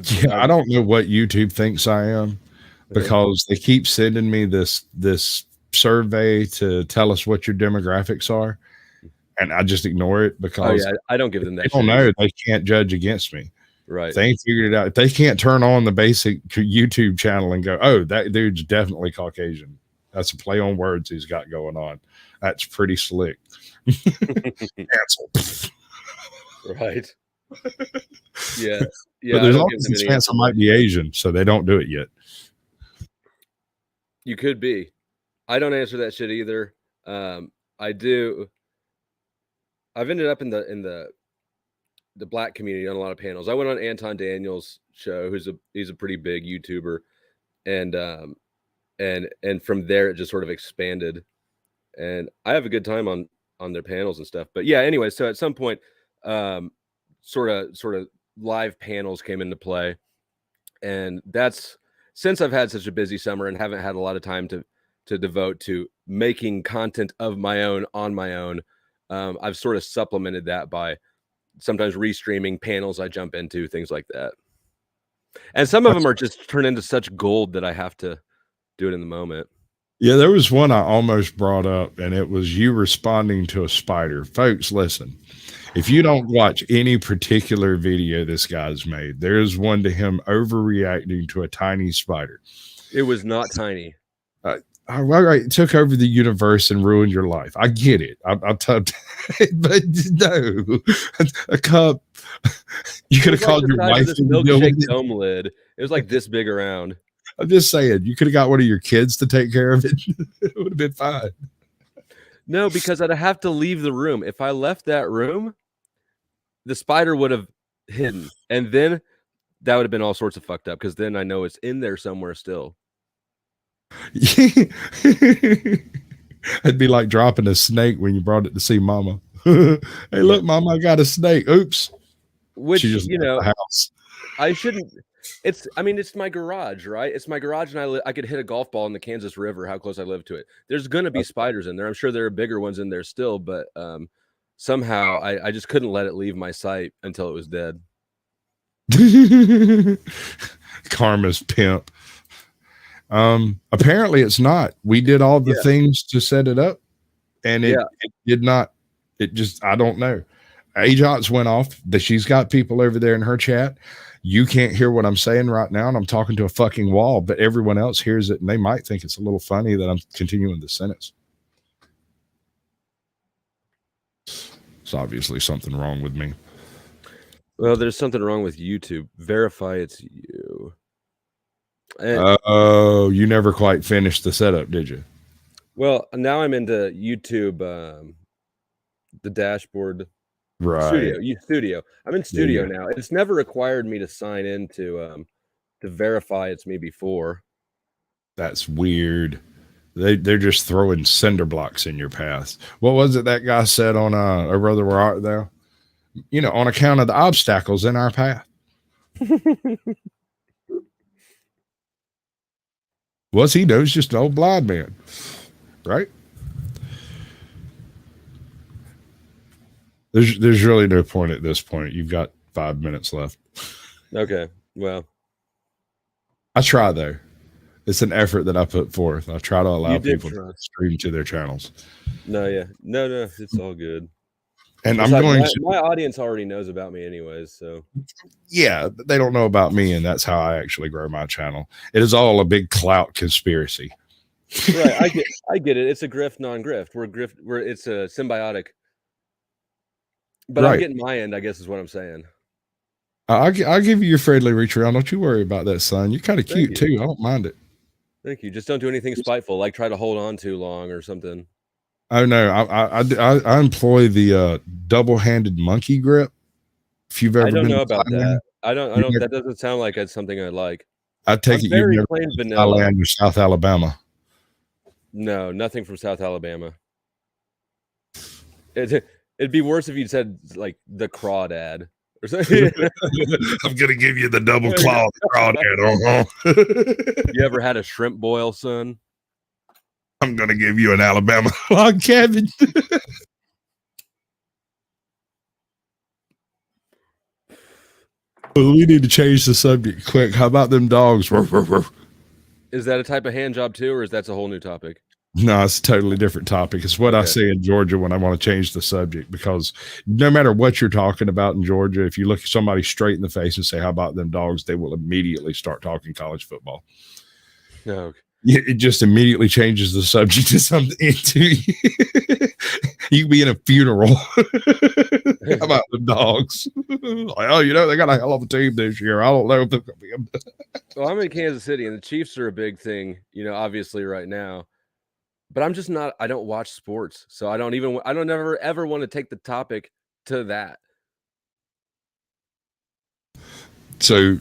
don't know what YouTube thinks I am, because they keep sending me this survey to tell us what your demographics are, and I just ignore it because I don't give them that. They don't know. They can't judge against me. Right. They ain't figured it out. They can't turn on the basic YouTube channel and go, "Oh, that dude's definitely Caucasian." That's a play on words he's got going on. That's pretty slick. Cancel. Right. Yeah. But there's always a chance I might be Asian, so they don't do it yet. You could be. I don't answer that shit either. I do. I've ended up in the black community on a lot of panels. I went on Anton Daniels' show, he's a pretty big YouTuber, and from there it just sort of expanded, and I have a good time on their panels and stuff. But yeah, anyway, so at some point, sort of live panels came into play, and that's since I've had such a busy summer and haven't had a lot of time to devote to making content of my own on my own. I've sort of supplemented that by sometimes restreaming panels I jump into, things like that. And some of them are just turned into such gold that I have to do it in the moment. Yeah, there was one I almost brought up, and it was you responding to a spider. Folks, listen. If you don't watch any particular video this guy's made, there's one to him overreacting to a tiny spider. It was not tiny. It took over the universe and ruined your life. I get it. But no, a cup. You could have called your wife. This milkshake dome lid. It was like this big around. I'm just saying, you could have got one of your kids to take care of it. It would have been fine. No, because I'd have to leave the room. If I left that room, the spider would have hidden, and then that would have been all sorts of fucked up, because then I know it's in there somewhere still. It'd be like dropping a snake when you brought it to see Mama. Hey, look, Mama, I got a snake. Oops. Which, you know, house. I shouldn't. It's my garage, right? It's my garage, and I could hit a golf ball in the Kansas River, how close I live to it. There's going to be spiders in there. I'm sure there are bigger ones in there still, but somehow I just couldn't let it leave my sight until it was dead. Karma's pimp. Apparently it's not. We did all the things to set it up, and it did not. It just, I don't know. Agents went off. She's got people over there in her chat. You can't hear what I'm saying right now, and I'm talking to a fucking wall, but everyone else hears it, and they might think it's a little funny that I'm continuing the sentence. It's obviously something wrong with me. Well, there's something wrong with YouTube. Verify it's you. Oh, you never quite finished the setup, did you? Well, now I'm into YouTube, the dashboard. Right. Studio. I'm in Studio now. It's never required me to sign in to verify it's me before. That's weird. They're just throwing cinder blocks in your path. What was it that guy said on Oh Brother Where Art Thou? You know, on account of the obstacles in our path. What's he knows? Just an old blind man, right? There's really no point at this point. You've got 5 minutes left. Okay. Well, I try though. It's an effort that I put forth. I try to allow people to stream to their channels. No, it's all good. And It's I'm like going to, my audience already knows about me anyways, so yeah, they don't know about me, and that's how I actually grow my channel. It is all a big clout conspiracy. right. I get it. It's a grift, non-grift. It's a symbiotic. But I'm Right. getting my end, I guess is what I'm saying. I'll give you your friendly reach around. Don't you worry about that, son. You're kind of cute too. I don't mind it. Thank you. Just don't do anything spiteful, like try to hold on too long or something. Oh no, I employ the double-handed monkey grip. If you've ever I don't been know to about Thailand, that. I don't. That doesn't sound like it's something I like. I take I'm it you've very never plain been to vanilla. Thailand or South Alabama. No, nothing from South Alabama. It'd be worse if you said like the crawdad or something. I'm gonna give you the double claw crawdad. You ever had a shrimp boil, son? I'm gonna give you an Alabama log cabin. Well, we need to change the subject quick. How about them dogs? Is that a type of hand job too, or is that a whole new topic? No, it's a totally different topic. It's what I say in Georgia when I want to change the subject, because no matter what you're talking about in Georgia, if you look somebody straight in the face and say, how about them dogs? They will immediately start talking college football. No. It just immediately changes the subject to something into you can be in a funeral. How about the dogs? Like, oh, they got a hell of a team this year. I don't know if they're going to be. Well, I'm in Kansas City, and the Chiefs are a big thing, obviously right now. But I'm just not. I don't watch sports, so I don't ever ever want to take the topic to that. So,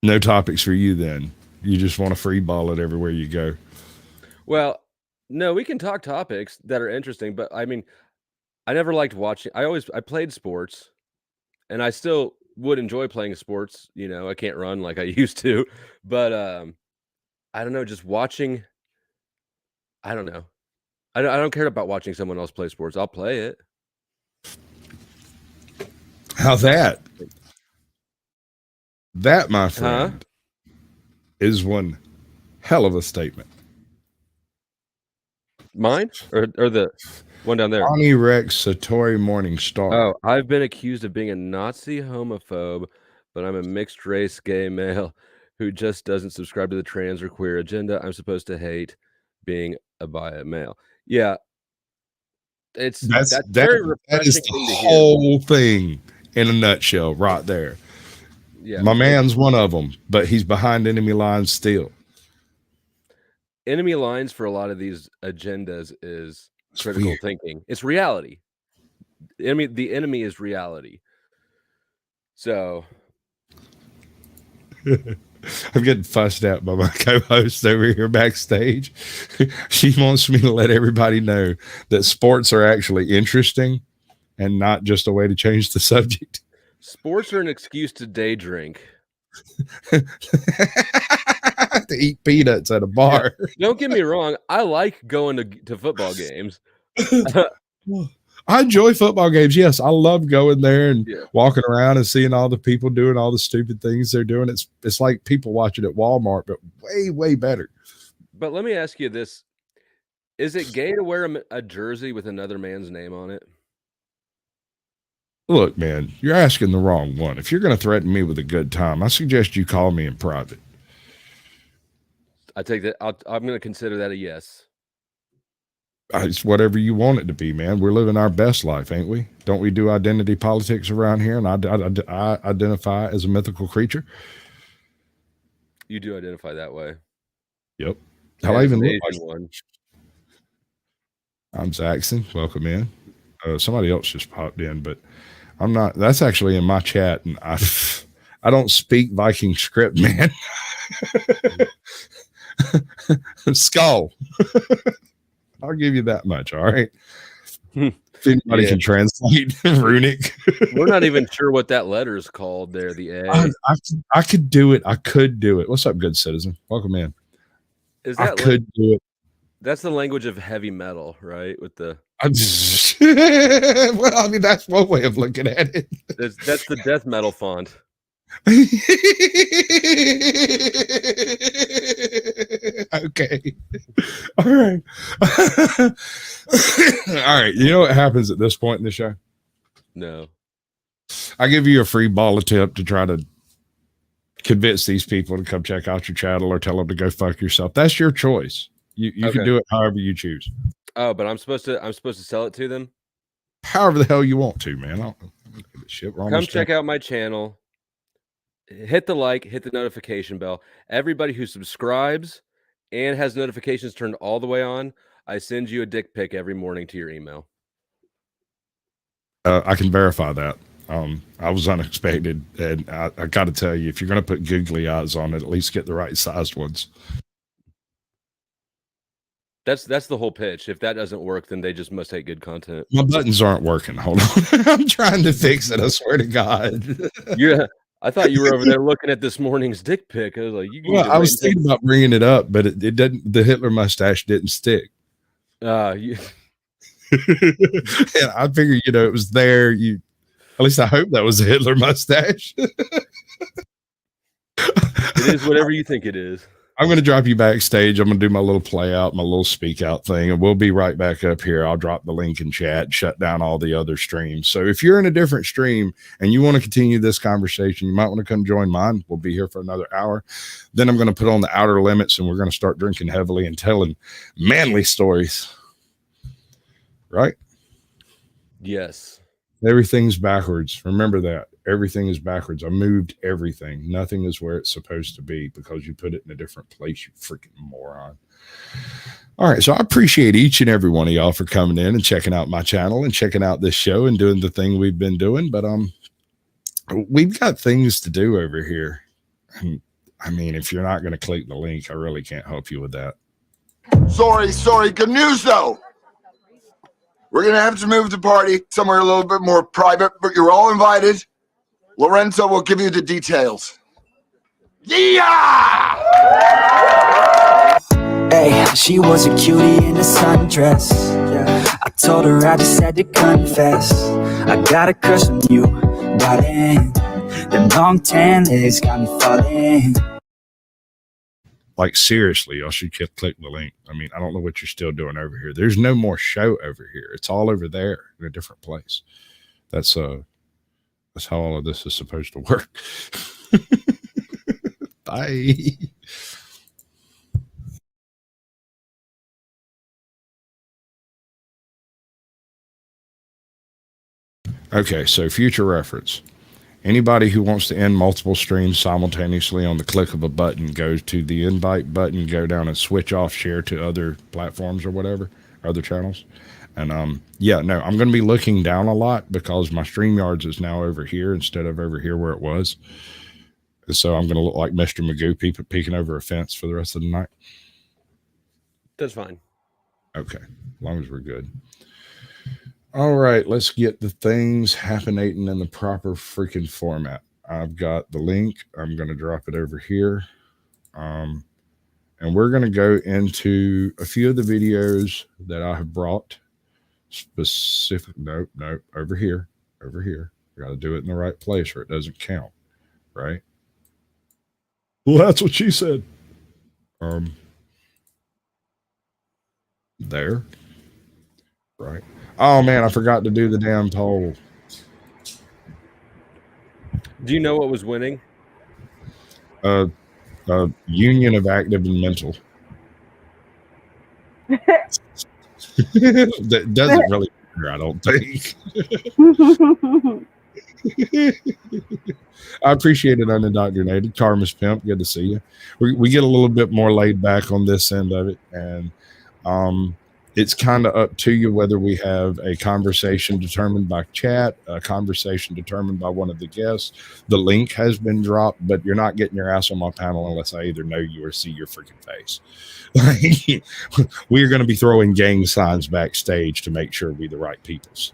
no topics for you then. You just want to free ball it everywhere you go. Well, no, we can talk topics that are interesting, but I mean, I never liked watching. I played sports, and I still would enjoy playing sports. I can't run like I used to, but I don't know, just watching. I don't know. I don't care about watching someone else play sports. I'll play it. How's that? That, my friend, is one hell of a statement. Mine or the one down there? Bonnie Rex Satori Morningstar. Oh, I've been accused of being a Nazi homophobe, but I'm a mixed race gay male who just doesn't subscribe to the trans or queer agenda. I'm supposed to hate being a bi male. Yeah. That's very refreshing. That is the whole thing in a nutshell right there. Yeah. My man's one of them, but he's behind enemy lines still. Enemy lines for a lot of these agendas is critical thinking. It's reality. The enemy is reality. So I'm getting fussed at by my co-host over here backstage. She wants me to let everybody know that sports are actually interesting and not just a way to change the subject. Sports are an excuse to day drink. To eat peanuts at a bar. Yeah. Don't get me wrong. I like going to football games. I enjoy football games. Yes, I love going there and walking around and seeing all the people doing all the stupid things they're doing. It's like people watching at Walmart, but way, way better. But let me ask you this. Is it gay to wear a jersey with another man's name on it? Look, man, you're asking the wrong one. If you're going to threaten me with a good time, I suggest you call me in private. I take that. I'm going to consider that a yes. It's whatever you want it to be, man. We're living our best life, ain't we? Don't we do identity politics around here? And I identify as a mythical creature. You do identify that way. Yep. How I even look like one. I'm Zaxxon. Welcome in. Somebody else just popped in, but I'm not. That's actually in my chat, and I don't speak Viking script, man. Skull. I'll give you that much. All right. If anybody can translate runic. We're not even sure what that letter is called there. The A. I could do it. I could do it. What's up, good citizen? Welcome in. Is that do it. That's the language of heavy metal, right? With the well, I mean, that's one way of looking at it. That's the death metal font. Okay. All right. All right. You know what happens at this point in the show? No. I give you a free ball of tip to try to convince these people to come check out your channel or tell them to go fuck yourself. That's your choice. You Okay. can do it however you choose. Oh, but I'm supposed to sell it to them? However the hell you want to, man. I don't give a shit. Come check out my channel. Hit the like, hit the notification bell. Everybody who subscribes and has notifications turned all the way on, I send you a dick pic every morning to your email. I can verify that. I was unexpected, and I got to tell you, if you're going to put googly eyes on it, at least get the right sized ones. That's the whole pitch. If that doesn't work, then they just must hate good content. My buttons aren't working. Hold on. I'm trying to fix it. I swear to God. Yeah. I thought you were over there looking at this morning's dick pic. I was like, I was thinking about bringing it up, but it didn't. The Hitler mustache didn't stick. And I figured, it was there. At least I hope that was a Hitler mustache. It is whatever you think it is. I'm going to drop you backstage. I'm going to do my little play out, my little speak out thing, and we'll be right back up here. I'll drop the link in chat, shut down all the other streams. So if you're in a different stream and you want to continue this conversation, you might want to come join mine. We'll be here for another hour. Then I'm going to put on the outer limits, and we're going to start drinking heavily and telling manly stories. Right? Yes. Everything's backwards. Remember that. Everything is backwards. I moved everything. Nothing is where it's supposed to be because you put it in a different place, you freaking moron. All right. So I appreciate each and every one of y'all for coming in and checking out my channel and checking out this show and doing the thing we've been doing. But we've got things to do over here. And I mean, if you're not going to click the link, I really can't help you with that. Sorry. Good news, though. We're going to have to move the party somewhere a little bit more private, but you're all invited. Lorenzo will give you the details. Yeah! Hey, she was a cutie in a sundress. Yeah. I told her I just had to confess. I got a crush on you, darling. Them long tan legs got me falling. Like, seriously, y'all should click the link. I mean, I don't know what you're still doing over here. There's no more show over here. It's all over there in a different place. That's how all of this is supposed to work. Bye. Okay, so future reference. Anybody who wants to end multiple streams simultaneously on the click of a button goes to the invite button, go down and switch off share to other platforms or whatever, other channels. And yeah, no, I'm going to be looking down a lot because my StreamYards is now over here instead of over here where it was. And so I'm going to look like Mr. Magoo peeking over a fence for the rest of the night. That's fine. Okay, as long as we're good. All right, let's get the things happening in the proper freaking format. I've got the link. I'm going to drop it over here. And we're going to go into a few of the videos that I have brought specific. Nope, over here. You got to do it in the right place or it doesn't count, right? Well, that's what she said. There. Right. Oh man, I forgot to do the damn poll. Do you know what was winning? Union of active and mental. That doesn't really matter, I don't think. I appreciate it, unindoctrinated. Karma's Pimp, good to see you. We get a little bit more laid back on this end of it, and it's kind of up to you whether we have a conversation determined by chat, a conversation determined by one of the guests. The link has been dropped, but you're not getting your ass on my panel unless I either know you or see your freaking face. We're going to be throwing gang signs backstage to make sure we're the right peoples.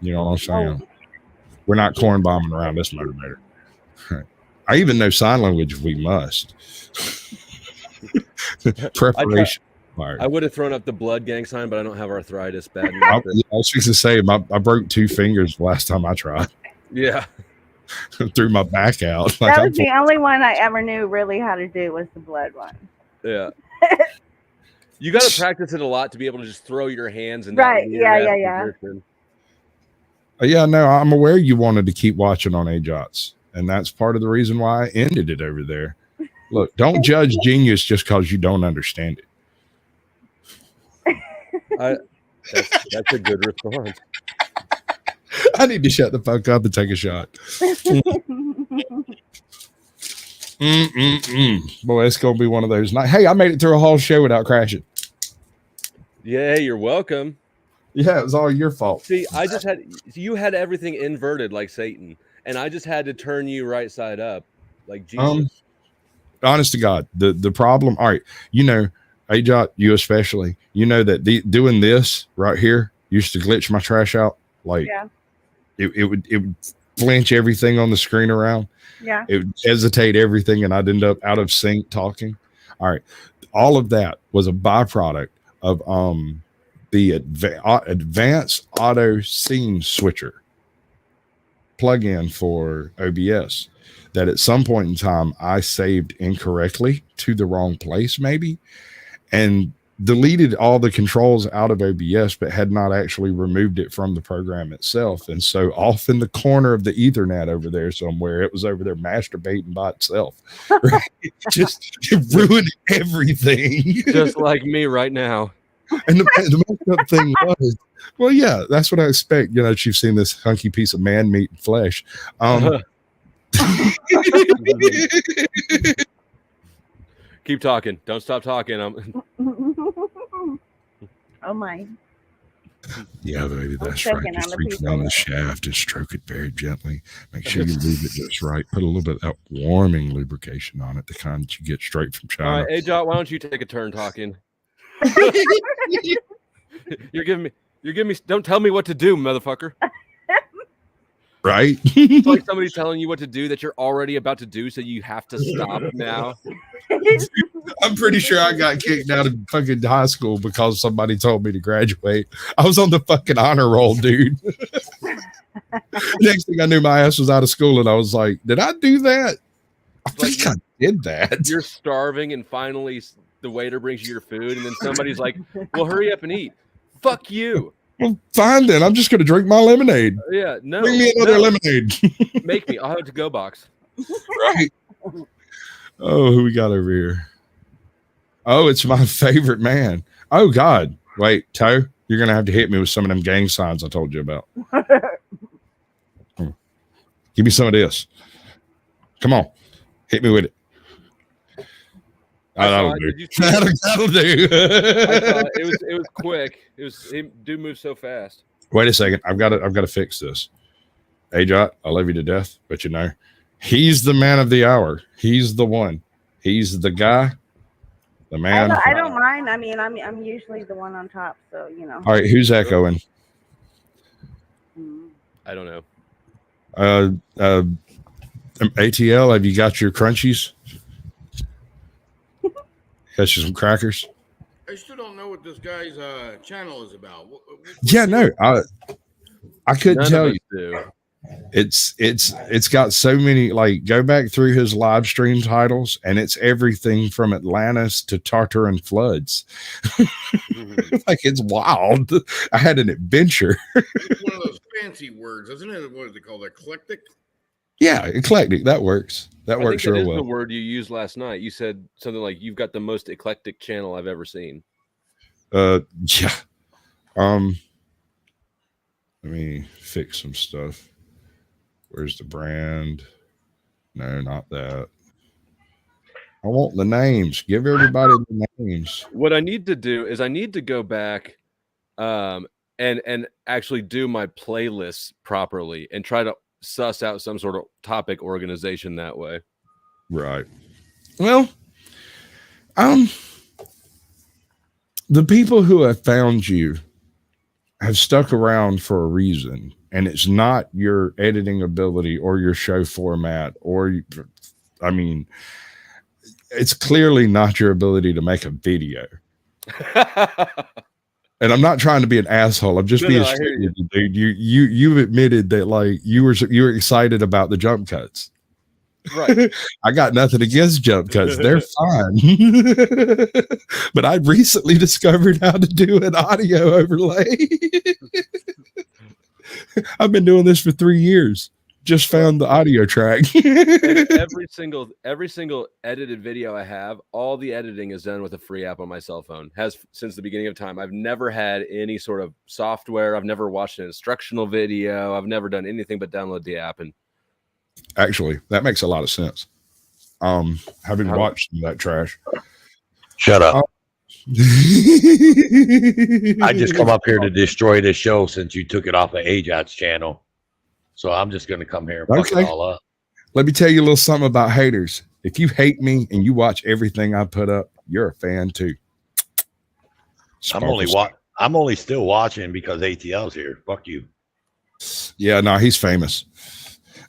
You know what I'm saying? Oh. We're not corn bombing around this motivator. I even know sign language if we must. Preparation. I would have thrown up the blood gang sign, but I don't have arthritis bad enough. I was fixing to say, I broke 2 fingers the last time I tried. Yeah. Threw my back out. That was the only one I ever knew really how to do was the blood one. Yeah. You got to practice it a lot to be able to just throw your hands and Right. Yeah. Yeah, no, I'm aware you wanted to keep watching on AJOTS, and that's part of the reason why I ended it over there. Look, don't judge genius just because you don't understand it. That's a good response. I need to shut the fuck up and take a shot. Boy, it's gonna be one of those nights. Hey, I made it through a whole show without crashing. Yeah, you're welcome. Yeah, it was all your fault. See, you had everything inverted like Satan, and I just had to turn you right side up like Jesus. Honest to God, the problem. All right, AJOT, you especially, that doing this right here used to glitch my trash out. Like, it would flinch everything on the screen around. Yeah, it would hesitate everything, and I'd end up out of sync talking. All right, all of that was a byproduct of the advanced auto scene switcher plugin for OBS that at some point in time I saved incorrectly to the wrong place, maybe, and deleted all the controls out of OBS, but had not actually removed it from the program itself. And so off in the corner of the Ethernet over there somewhere, it was over there masturbating by itself. Right? It ruined everything. Just like me right now. And the messed up thing was, well, yeah, that's what I expect. You've seen this hunky piece of man meat and flesh. Keep talking. Don't stop talking. Oh my. Yeah, baby, that's right. Just reach down the shaft and stroke it very gently. Make sure you leave it just right. Put a little bit of that warming lubrication on it, the kind that you get straight from China. All right, AJOT, why don't you take a turn talking? You're giving me. Don't tell me what to do, motherfucker. Right? It's like somebody telling you what to do that you're already about to do, so you have to stop now. I'm pretty sure I got kicked out of fucking high school because somebody told me to graduate. I was on the fucking honor roll, dude. Next thing I knew, my ass was out of school, and I was like, did I do that? I think I did that. You're starving, and finally the waiter brings you your food, and then somebody's like, well, hurry up and eat. Fuck you. Well, fine then. I'm just going to drink my lemonade. Yeah, no. Bring me another lemonade. Make me. I'll have a to-go box. Right. Oh, who we got over here? Oh, it's my favorite man. Oh, God. Wait, Toe, you're going to have to hit me with some of them gang signs I told you about. Give me some of this. Come on. Hit me with it. That'll do. That'll do. It was quick. It do move so fast. Wait a second. I've got to fix this. AJOT, I love you to death, but he's the man of the hour. He's the one. He's the guy. The man. I don't mind. I mean, I'm usually the one on top, so All right, who's echoing? I don't know. ATL, have you got your crunchies? Got you some crackers? I still don't know what this guy's channel is about. No, I couldn't tell you. Do. It's got so many, like, go back through his live stream titles, and it's everything from Atlantis to Tartarian floods. Like, it's wild. I had an adventure. It's one of those fancy words, isn't it? What is it called? Eclectic? Yeah, eclectic. That works. That works real well. The word you used last night. You said something like, "You've got the most eclectic channel I've ever seen." Yeah. Let me fix some stuff. Where's the brand? No, not that. I want the names. Give everybody the names. What I need to do is I need to go back and actually do my playlists properly and try to suss out some sort of topic organization that way. Right. Well, the people who have found you have stuck around for a reason, and it's not your editing ability or your show format, it's clearly not your ability to make a video. And I'm not trying to be an asshole. I'm just being straight with you, dude. You admitted that, like, you were excited about the jump cuts. Right. I got nothing against jump cuts. They're fine. But I recently discovered how to do an audio overlay. I've been doing this for 3 years. Just found the audio track. And every single edited video I have, all the editing is done with a free app on my cell phone. Has since the beginning of time. I've never had any sort of software. I've never watched an instructional video. I've never done anything but download the app. And actually, that makes a lot of sense. Having watched that trash. Shut up. I just come up here to destroy this show since you took it off of Ajot's channel. So I'm just going to come here and fuck it all up. Let me tell you a little something about haters. If you hate me and you watch everything I put up, you're a fan too. I'm only still watching because ATL's here. Fuck you. Yeah, no, he's famous.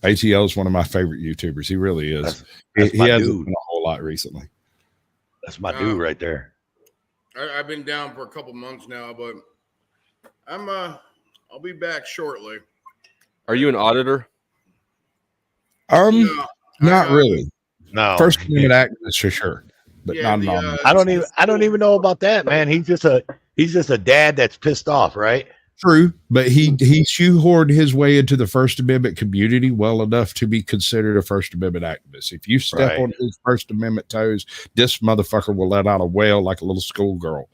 ATL is one of my favorite YouTubers. He really is. That's he my hasn't dude. done a whole lot recently. That's my dude right there. I've been down for a couple months now, but I'll be back shortly. Are you an auditor? Not really. No. First Amendment activist for sure, but not an auditor. I don't even know about that, man. He's just a dad that's pissed off, right? True, but he shoehorned his way into the First Amendment community well enough to be considered a First Amendment activist. If you step on his First Amendment toes, this motherfucker will let out a wail like a little schoolgirl.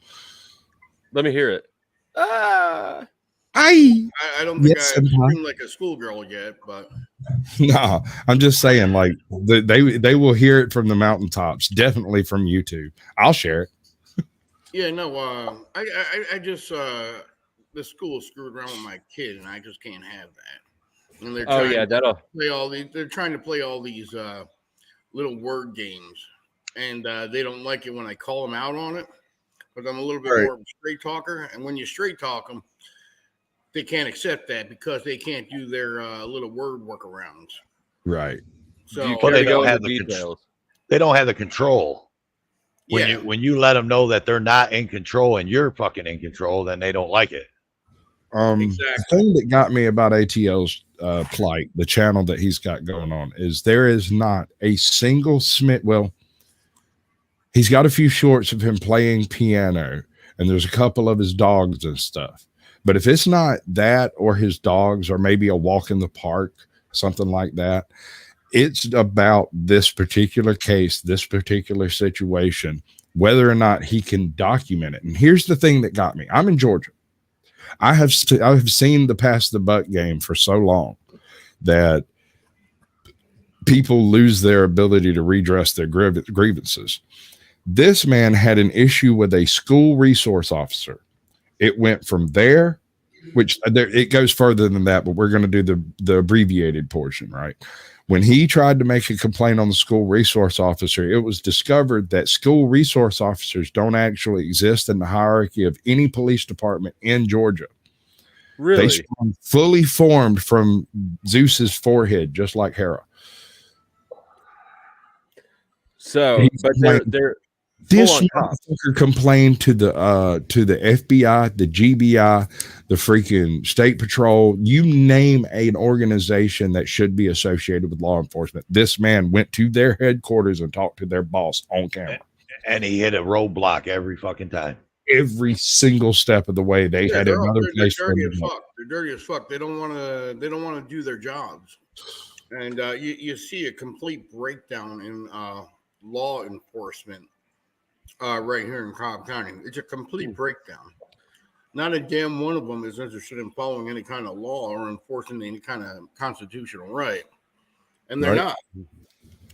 Let me hear it. I don't think I've screamed like a schoolgirl yet, but no, I'm just saying, like they will hear it from the mountaintops, definitely from YouTube. I'll share it. Yeah, no, I just the school screwed around with my kid, and I just can't have that. And they're they're trying to play all these little word games, and they don't like it when I call them out on it. But I'm a little bit more of a straight talker, and when you straight talk them, they can't accept that because they can't do their little word workarounds. Right. So they don't have the details. They don't have the control. When you let them know that they're not in control and you're fucking in control, then they don't like it. The thing that got me about ATL's plight, the channel that he's got going on, is there is not a single well, he's got a few shorts of him playing piano, and there's a couple of his dogs and stuff. But if it's not that or his dogs or maybe a walk in the park, something like that, it's about this particular case, this particular situation, whether or not he can document it. And here's the thing that got me. I'm in Georgia. I have seen the pass the buck game for so long that people lose their ability to redress their grievances. This man had an issue with a school resource officer. It went from there, which it goes further than that, but we're going to do the abbreviated portion, right? When he tried to make a complaint on the school resource officer, it was discovered that school resource officers don't actually exist in the hierarchy of any police department in Georgia. Really? They fully formed from Zeus's forehead, just like Hera. So, but they're this motherfucker complained to the FBI, the GBI, the freaking State Patrol. You name an organization that should be associated with law enforcement. This man went to their headquarters and talked to their boss on camera. And he hit a roadblock every fucking time. Every single step of the way. They had another place. They're dirty as fuck. They're dirty as fuck. They don't want to do their jobs. And you see a complete breakdown in law enforcement. Right here in Cobb County. It's a complete breakdown. Not a damn one of them is interested in following any kind of law or enforcing any kind of constitutional right. And they're not.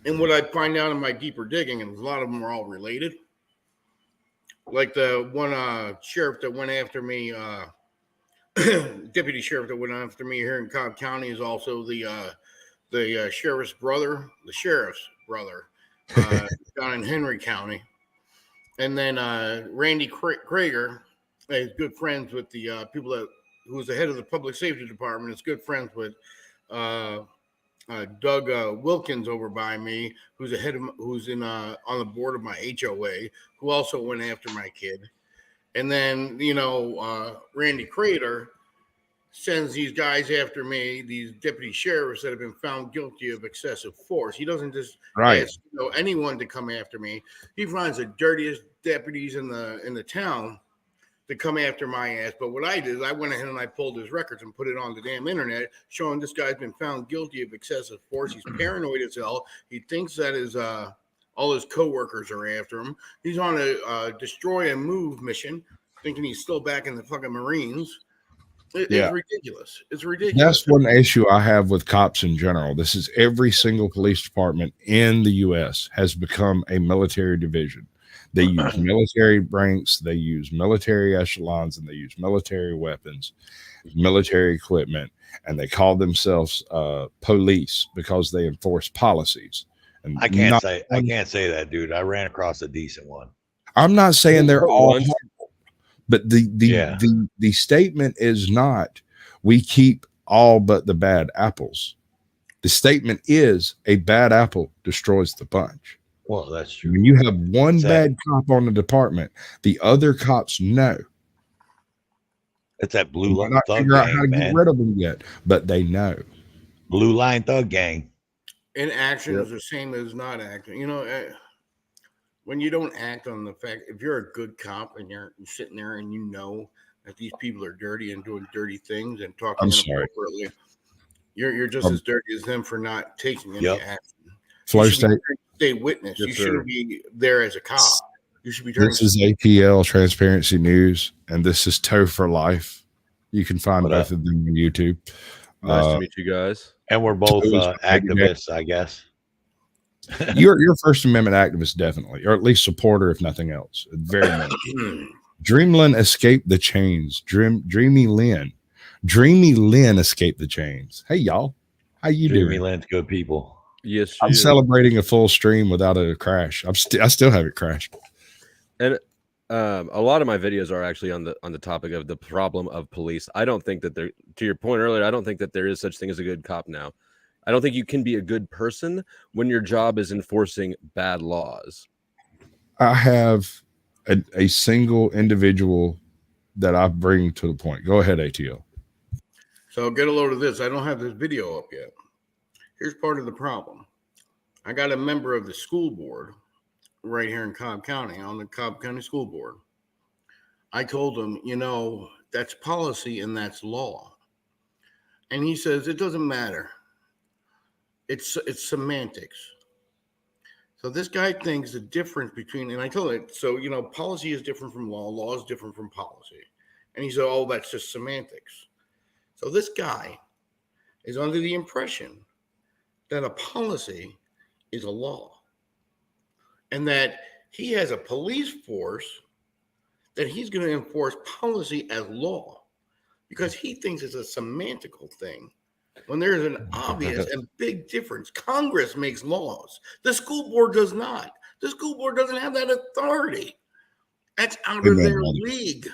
And what I find out in my deeper digging, and a lot of them are all related, like the one sheriff that went after me, deputy sheriff that went after me here in Cobb County is also the sheriff's brother down in Henry County. And then Randy Krager is good friends with the people who's the head of the public safety department. Is good friends with Doug Wilkins over by me, who's on the board of my HOA, who also went after my kid. And then Randy Krager sends these guys after me, these deputy sheriffs that have been found guilty of excessive force. He doesn't just ask anyone to come after me. He finds the dirtiest deputies in the town to come after my ass. But what I did is I went ahead and I pulled his records and put it on the damn internet, showing this guy's been found guilty of excessive force. He's paranoid as hell. He thinks that his all his coworkers are after him. He's on a destroy and move mission, thinking he's still back in the fucking Marines. It's ridiculous. It's ridiculous. That's one issue I have with cops in general. This is every single police department in the U.S. has become a military division. They use military ranks, they use military echelons, and they use military weapons, military equipment, and they call themselves police because they enforce policies. And I can't say that, dude. I ran across a decent one. I'm not saying they're all horrible, but the statement is not we keep all but the bad apples. The statement is a bad apple destroys the bunch. Well, that's true. When you have one bad cop on the department, the other cops know. It's that blue line not thug figure out gang, how to man. get rid of them yet, but they know. Blue line thug gang. Inaction is the same as not acting. You know, when you don't act on the fact, if you're a good cop and you're sitting there and you know that these people are dirty and doing dirty things and talking inappropriately, you're just as dirty as them for not taking any action. Flow state. Stay witness. Yes, you shouldn't be there as a cop. You should be. This is ATL Transparency News, and this is Toe for Life. You can find both of them on YouTube. Nice to meet you guys. And we're both activists, I guess. You're First Amendment activist, definitely, or at least supporter, if nothing else. Very much. Dreamlin escaped the chains. Dreamy Lynn escaped the chains. Hey, y'all, how you doing? Dreamy Lynn's good people. Yes, I'm celebrating a full stream without a crash. I still haven't crashed. And a lot of my videos are actually on the topic of the problem of police. I don't think that there, to your point earlier, I don't think that there is such thing as a good cop now. I don't think you can be a good person when your job is enforcing bad laws. I have a single individual that I bring to the point. Go ahead, ATL. So get a load of this. I don't have this video up yet. Here's part of the problem. I got a member of the school board right here in Cobb County, on the Cobb County School Board. I told him, you know, that's policy and that's law. And he says, it doesn't matter. It's semantics. So this guy thinks the difference between, and I told him, so, you know, policy is different from law is different from policy. And he said, oh, that's just semantics. So this guy is under the impression that a policy is a law and that he has a police force that he's going to enforce policy as law because he thinks it's a semantical thing when there's an obvious and big difference. Congress makes laws. The school board does not. The school board doesn't have that authority. That's out of their league.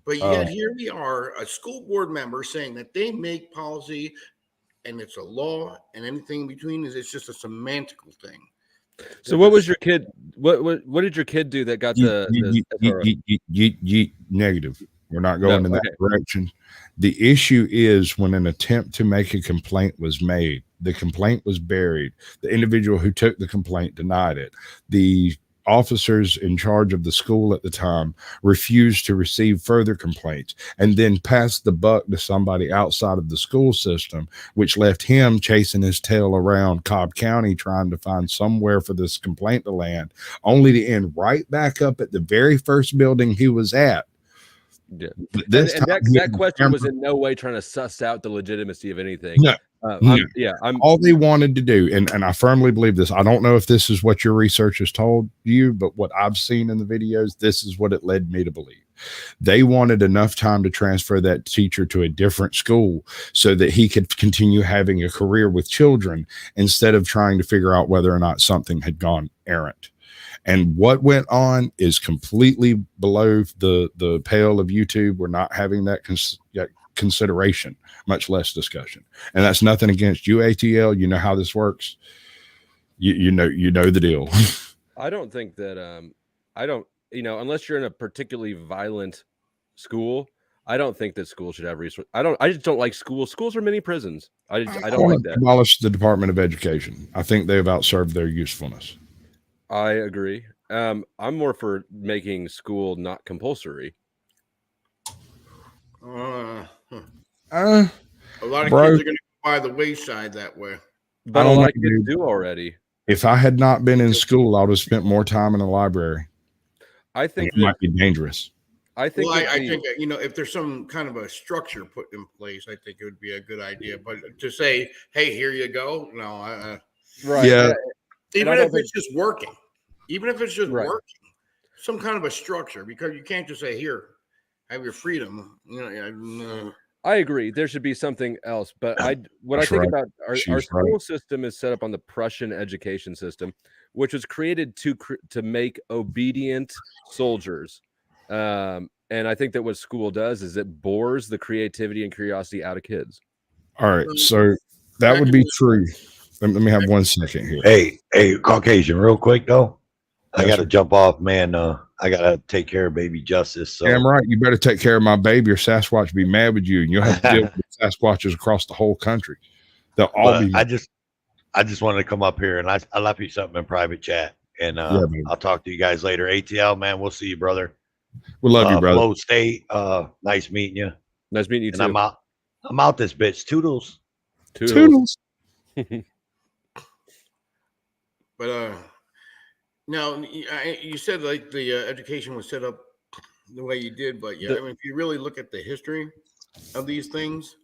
But yet here we are, a school board member saying that they make policy and it's a law, and anything in between it's just a semantical thing. So what was your kid? What did your kid do that got negative? We're not going in that direction. The issue is when an attempt to make a complaint was made, the complaint was buried. The individual who took the complaint denied it. The officers in charge of the school at the time refused to receive further complaints and then passed the buck to somebody outside of the school system, which left him chasing his tail around Cobb County trying to find somewhere for this complaint to land, only to end right back up at the very first building he was at. Yeah. That question was in no way trying to suss out the legitimacy of anything. No. All they wanted to do, and I firmly believe this. I don't know if this is what your research has told you, but what I've seen in the videos, this is what it led me to believe. They wanted enough time to transfer that teacher to a different school so that he could continue having a career with children instead of trying to figure out whether or not something had gone errant. And what went on is completely below the pale of YouTube. We're not having that consideration, much less discussion. And that's nothing against you, ATL. You know how this works. You know the deal. I don't think that unless you're in a particularly violent school, I don't think that school should have resources. I just don't like schools. Schools are mini prisons. I don't like that. Abolish the Department of Education. I think they've outserved their usefulness. I agree. I'm more for making school not compulsory. A lot of kids are going to go by the wayside that way. But a lot of kids do already. If I had not been in school, I would have spent more time in the library. I think it might be dangerous. I think if there's some kind of a structure put in place, I think it would be a good idea. But to say, "Hey, here you go," no, right? Yeah. Even if it's just working, some kind of a structure, because you can't just say, "Here, have your freedom." I agree. There should be something else. But when I think about our school system is set up on the Prussian education system, which was created to make obedient soldiers. And I think that what school does is it bores the creativity and curiosity out of kids. All right. So that would be true. Let me have 1 second here. Hey, Caucasian, real quick though. I got to jump off, man. I got to take care of baby Justice. So. Damn right. You better take care of my baby or Sasquatch will be mad with you. And you'll have to deal with Sasquatches across the whole country. They'll all be mad. I just wanted to come up here and I left you something in private chat. And I'll talk to you guys later. ATL, man, we'll see you, brother. We love you, brother. Flow State. Nice meeting you. Nice meeting you too. I'm out this bitch. Toodles. But now you said like the education was set up the way you did, but I mean, if you really look at the history of these things,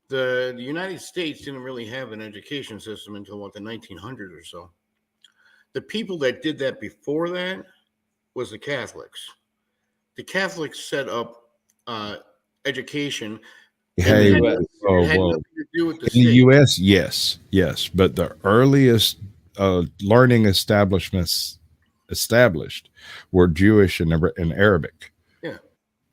the United States didn't really have an education system until the 1900s or so. The people that did that before that was the Catholics. The Catholics set up education. Hey, in the U.S., yes, but the earliest learning establishments established were Jewish and Arabic. Yeah,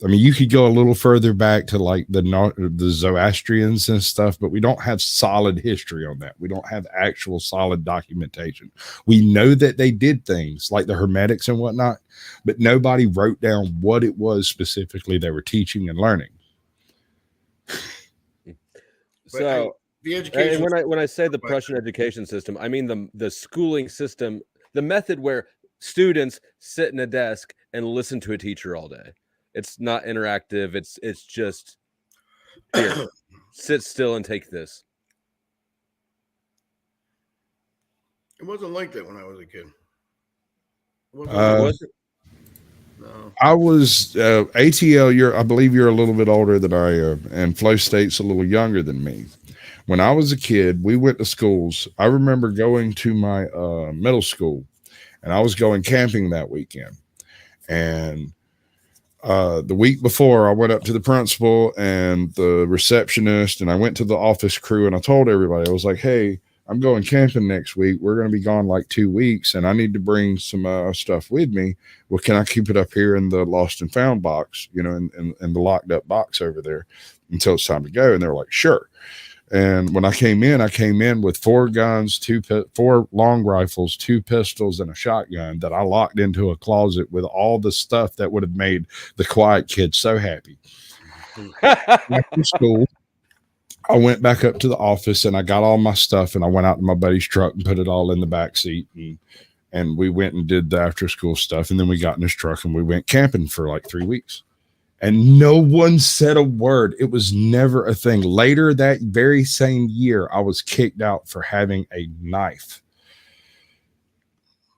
I mean, you could go a little further back to like the Zoroastrians and stuff, but we don't have solid history on that. We don't have actual solid documentation. We know that they did things like the Hermetics and whatnot, but nobody wrote down what it was specifically they were teaching and learning. So the education, and when I say the Prussian education system, I mean the schooling system, the method where students sit in a desk and listen to a teacher all day. It's not interactive. It's just here, sit still and take this. It wasn't like that when I was a kid. Was it? No. I was ATL. I believe you're a little bit older than I am, and Flow State's a little younger than me. When I was a kid, we went to schools. I remember going to my middle school, and I was going camping that weekend. And the week before, I went up to the principal and the receptionist, and I went to the office crew, and I told everybody, I was like, "Hey, I'm going camping next week. We're going to be gone like 2 weeks, and I need to bring some stuff with me. Well, can I keep it up here in the lost and found box, in the locked up box over there until it's time to go?" And they were like, "Sure." And when I came in with 4 guns, 4 long rifles, 2 pistols, and a shotgun that I locked into a closet with all the stuff that would have made the quiet kid so happy. After school, I went back up to the office and I got all my stuff and I went out to my buddy's truck and put it all in the back seat. And we went and did the after school stuff. And then we got in his truck and we went camping for like 3 weeks. And no one said a word. It was never a thing. Later that very same year, I was kicked out for having a knife.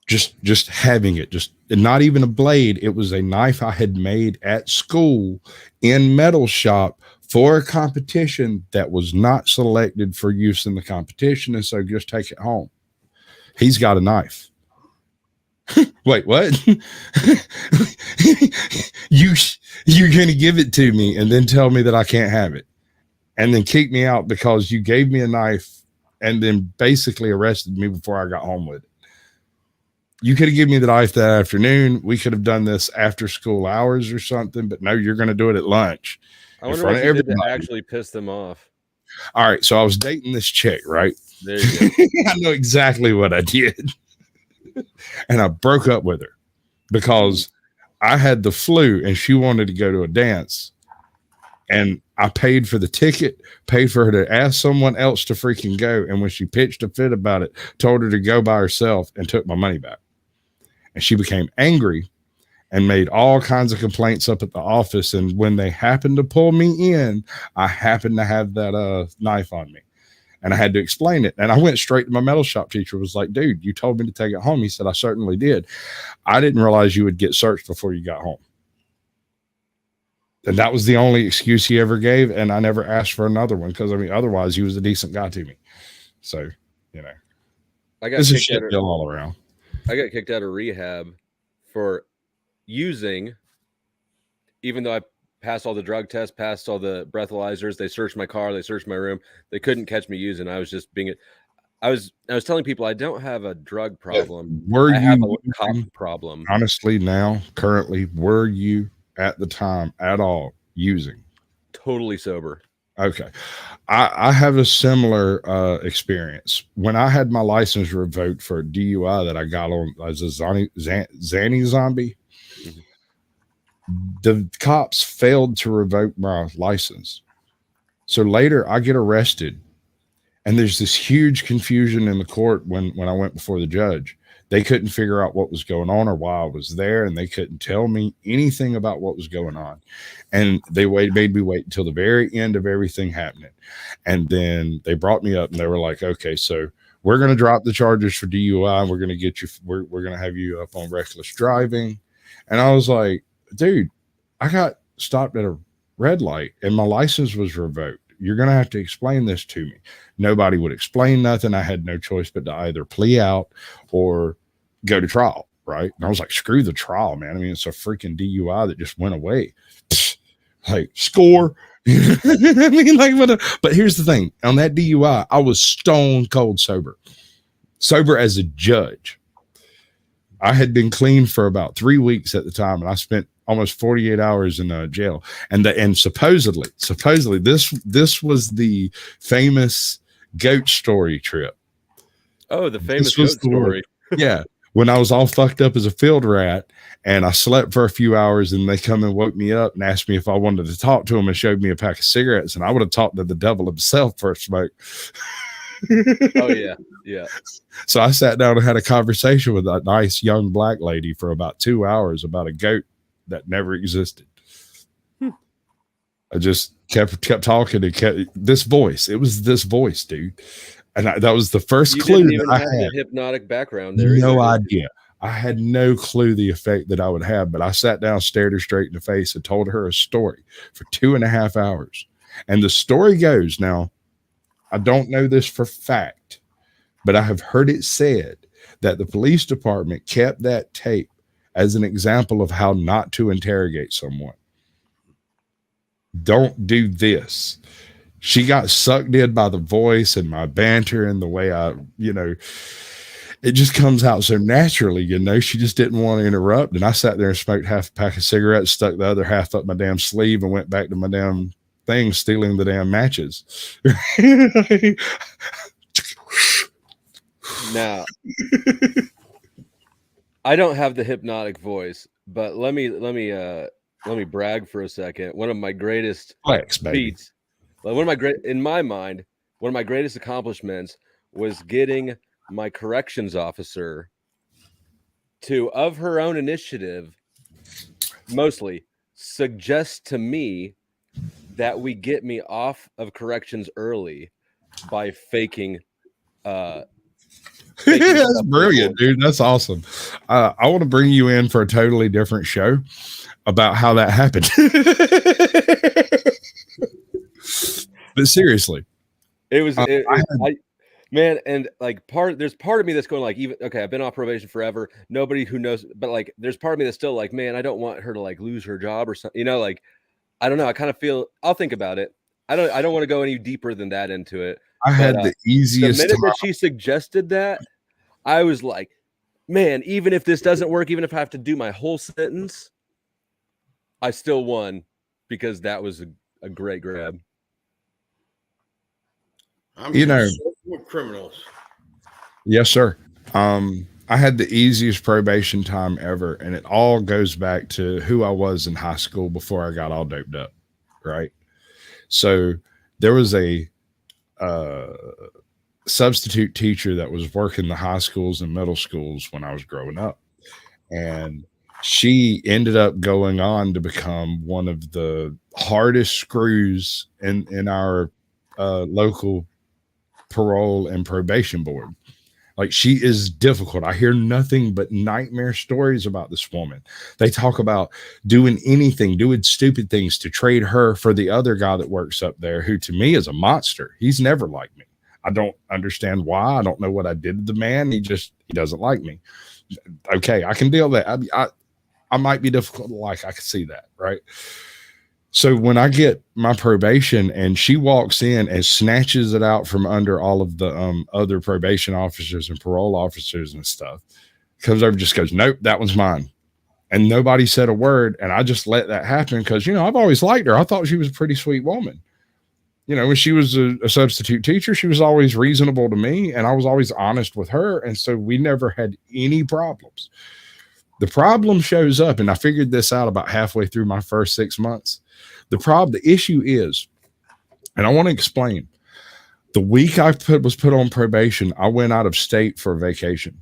Just having it, and not even a blade. It was a knife I had made at school in metal shop for a competition that was not selected for use in the competition. And so just take it home. He's got a knife. Wait, what? You're going to give it to me and then tell me that I can't have it and then kick me out because you gave me a knife and then basically arrested me before I got home with it. You could have given me the knife that afternoon. We could have done this after school hours or something, but no, you're going to do it at lunch. I wonder what you did to actually piss them off. All right. So I was dating this chick, right? There you go. I know exactly what I did. And I broke up with her because I had the flu and she wanted to go to a dance And I paid for the ticket, paid for her to ask someone else to freaking go. And when she pitched a fit about it, told her to go by herself and took my money back. And she became angry and made all kinds of complaints up at the office. And when they happened to pull me in, I happened to have that knife on me. And I had to explain it. And I went straight to my metal shop teacher, was like, dude, you told me to take it home. He said, I certainly did. I didn't realize you would get searched before you got home. And that was the only excuse he ever gave. And I never asked for another one because, I mean, otherwise he was a decent guy to me. So, you know, this is shit deal all around. I got kicked out of rehab for using, even though I passed all the drug tests, passed all the breathalyzers, they searched my car, they searched my room, they couldn't catch me using. I was just being, I was telling people I don't have a drug problem. I have a cop problem. Honestly, now, currently, were you at the time at all using? Totally sober. Okay. I have a similar experience. When I had my license revoked for a DUI that I got on as a Zanny zombie, the cops failed to revoke my license. So later I get arrested, and there's this huge confusion in the court when I went before the judge. They couldn't figure out what was going on or why I was there, and they couldn't tell me anything about what was going on. And they made me wait until the very end of everything happening. And then they brought me up, and they were like, okay, so we're going to drop the charges for DUI, and we're going to get you, we're going to have you up on reckless driving. And I was like, dude, I got stopped at a red light, and my license was revoked. You're going to have to explain this to me. Nobody would explain nothing. I had no choice but to either plea out or go to trial, right? And I was like, screw the trial, man. I mean, it's a freaking DUI that just went away. Like, score. I mean, like, but here's the thing. On that DUI, I was stone cold sober. Sober as a judge. I had been clean for about 3 weeks at the time, and I spent almost 48 hours in jail. And supposedly this was the famous goat story trip. Oh, the famous goat story. Yeah. When I was all fucked up as a field rat and I slept for a few hours, and they come and woke me up and asked me if I wanted to talk to them and showed me a pack of cigarettes, and I would have talked to the devil himself for a smoke. Oh yeah. Yeah. So I sat down and had a conversation with that nice young black lady for about 2 hours about a goat that never existed. I just kept talking and kept this voice. It was this voice, dude. And that was the first clue that I had. The hypnotic background there. No idea. I had no clue the effect that I would have, but I sat down, stared her straight in the face, and told her a story for 2.5 hours. And the story goes, now, I don't know this for fact, but I have heard it said that the police department kept that tape as an example of how not to interrogate someone. Don't do this. She got sucked in by the voice and my banter and the way I, it just comes out so naturally, she just didn't want to interrupt. And I sat there and smoked half a pack of cigarettes, stuck the other half up my damn sleeve, and went back to my damn thing, stealing the damn matches. Now, I don't have the hypnotic voice, but let me brag for a second. One of my greatest feats, one of my greatest accomplishments was getting my corrections officer to, of her own initiative, mostly suggest to me that we get me off of corrections early by faking. That's brilliant, dude. That's awesome. I want to bring you in for a totally different show about how that happened. But seriously, it was man, and like there's part of me that's going like, even okay, I've been on probation forever, nobody who knows, but like there's part of me that's still like, man, I don't want her to like lose her job or something, like I don't know, I kind of feel, I'll think about it. I don't want to go any deeper than that into it. I had the easiest the minute that she suggested that, I was like, man, even if this doesn't work, even if I have to do my whole sentence, I still won, because that was a great grab. With criminals. Yes, sir. I had the easiest probation time ever, and it all goes back to who I was in high school before I got all doped up, right? So there was a substitute teacher that was working the high schools and middle schools when I was growing up. And she ended up going on to become one of the hardest screws in our local parole and probation board. Like, she is difficult. I hear nothing but nightmare stories about this woman. They talk about doing anything, doing stupid things to trade her for the other guy that works up there, who to me is a monster. He's never liked me. I don't understand why. I don't know what I did to the man. He doesn't like me. Okay, I can deal with that. I might be difficult to like. I can see that, right? So when I get my probation and she walks in and snatches it out from under all of the other probation officers and parole officers and stuff, comes over, just goes, nope, that one's mine. And nobody said a word. And I just let that happen because, I've always liked her. I thought she was a pretty sweet woman. When she was a substitute teacher, she was always reasonable to me and I was always honest with her. And so we never had any problems. The problem shows up, and I figured this out about halfway through my first 6 months. The issue is, and I want to explain, the week I was put on probation, I went out of state for a vacation.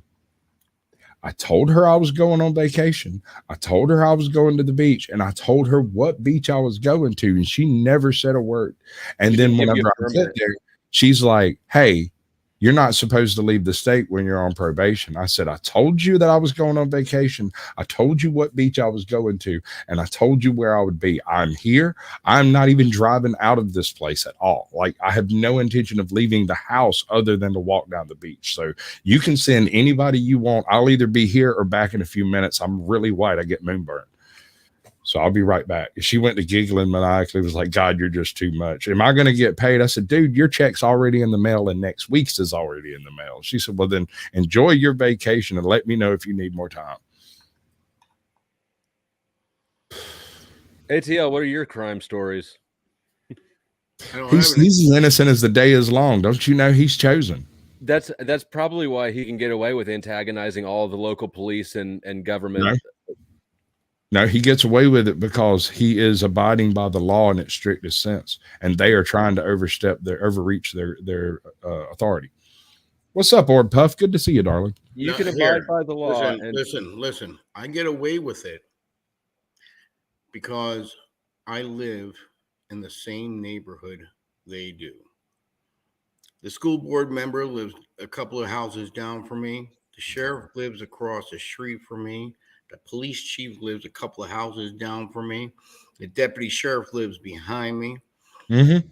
I told her I was going on vacation. I told her I was going to the beach, and I told her what beach I was going to, and she never said a word. And then whenever I get there, she's like, hey, you're not supposed to leave the state when you're on probation. I said, I told you that I was going on vacation. I told you what beach I was going to, and I told you where I would be. I'm here. I'm not even driving out of this place at all. Like, I have no intention of leaving the house other than to walk down the beach. So you can send anybody you want. I'll either be here or back in a few minutes. I'm really white. I get moonburn. So I'll be right back. She went to giggling maniacally, was like, God, you're just too much. Am I going to get paid? I said, dude, your check's already in the mail and next week's is already in the mail. She said, well, then enjoy your vacation and let me know if you need more time. ATL, what are your crime stories? He's as innocent as the day is long. Don't you know he's chosen? That's probably why he can get away with antagonizing all of the local police and government. No, he gets away with it because he is abiding by the law in its strictest sense, and they are trying to overreach their authority. What's up, Orb Puff? Good to see you, darling. You can abide by the law. Listen. I get away with it because I live in the same neighborhood they do. The school board member lives a couple of houses down from me. The sheriff lives across the street from me. The police chief lives a couple of houses down from me. The deputy sheriff lives behind me. Mm-hmm.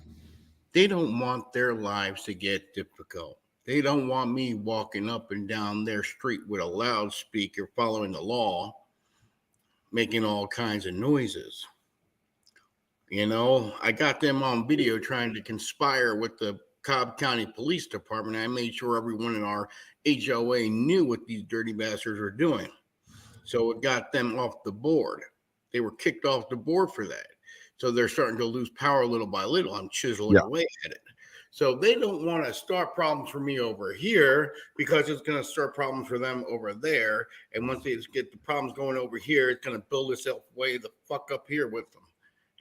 They don't want their lives to get difficult. They don't want me walking up and down their street with a loudspeaker following the law, making all kinds of noises. I got them on video trying to conspire with the Cobb County Police Department. I made sure everyone in our HOA knew what these dirty bastards were doing. So it got them off the board. They were kicked off the board for that. So they're starting to lose power little by little. I'm chiseling away at it. So they don't want to start problems for me over here because it's going to start problems for them over there. And once they get the problems going over here, it's going to build itself way the fuck up here with them.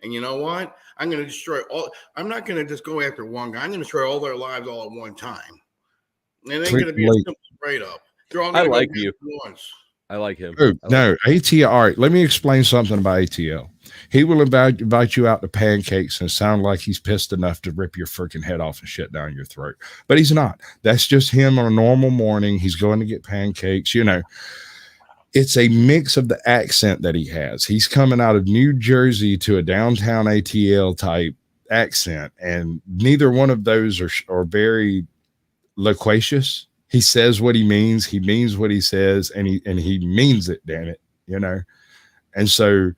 And you know what? I'm going to destroy all. I'm not going to just go after one guy. I'm going to destroy all their lives all at one time. And it ain't going to be a simple straight up. They're all I like you. Once. I like him. No, ATL. All right, let me explain something about ATL. He will invite you out to pancakes and sound like he's pissed enough to rip your freaking head off and shit down your throat. But he's not. That's just him on a normal morning. He's going to get pancakes. It's a mix of the accent that he has. He's coming out of New Jersey to a downtown ATL type accent, and neither one of those are very loquacious. He says what he means what he says, and he means it, damn it, And so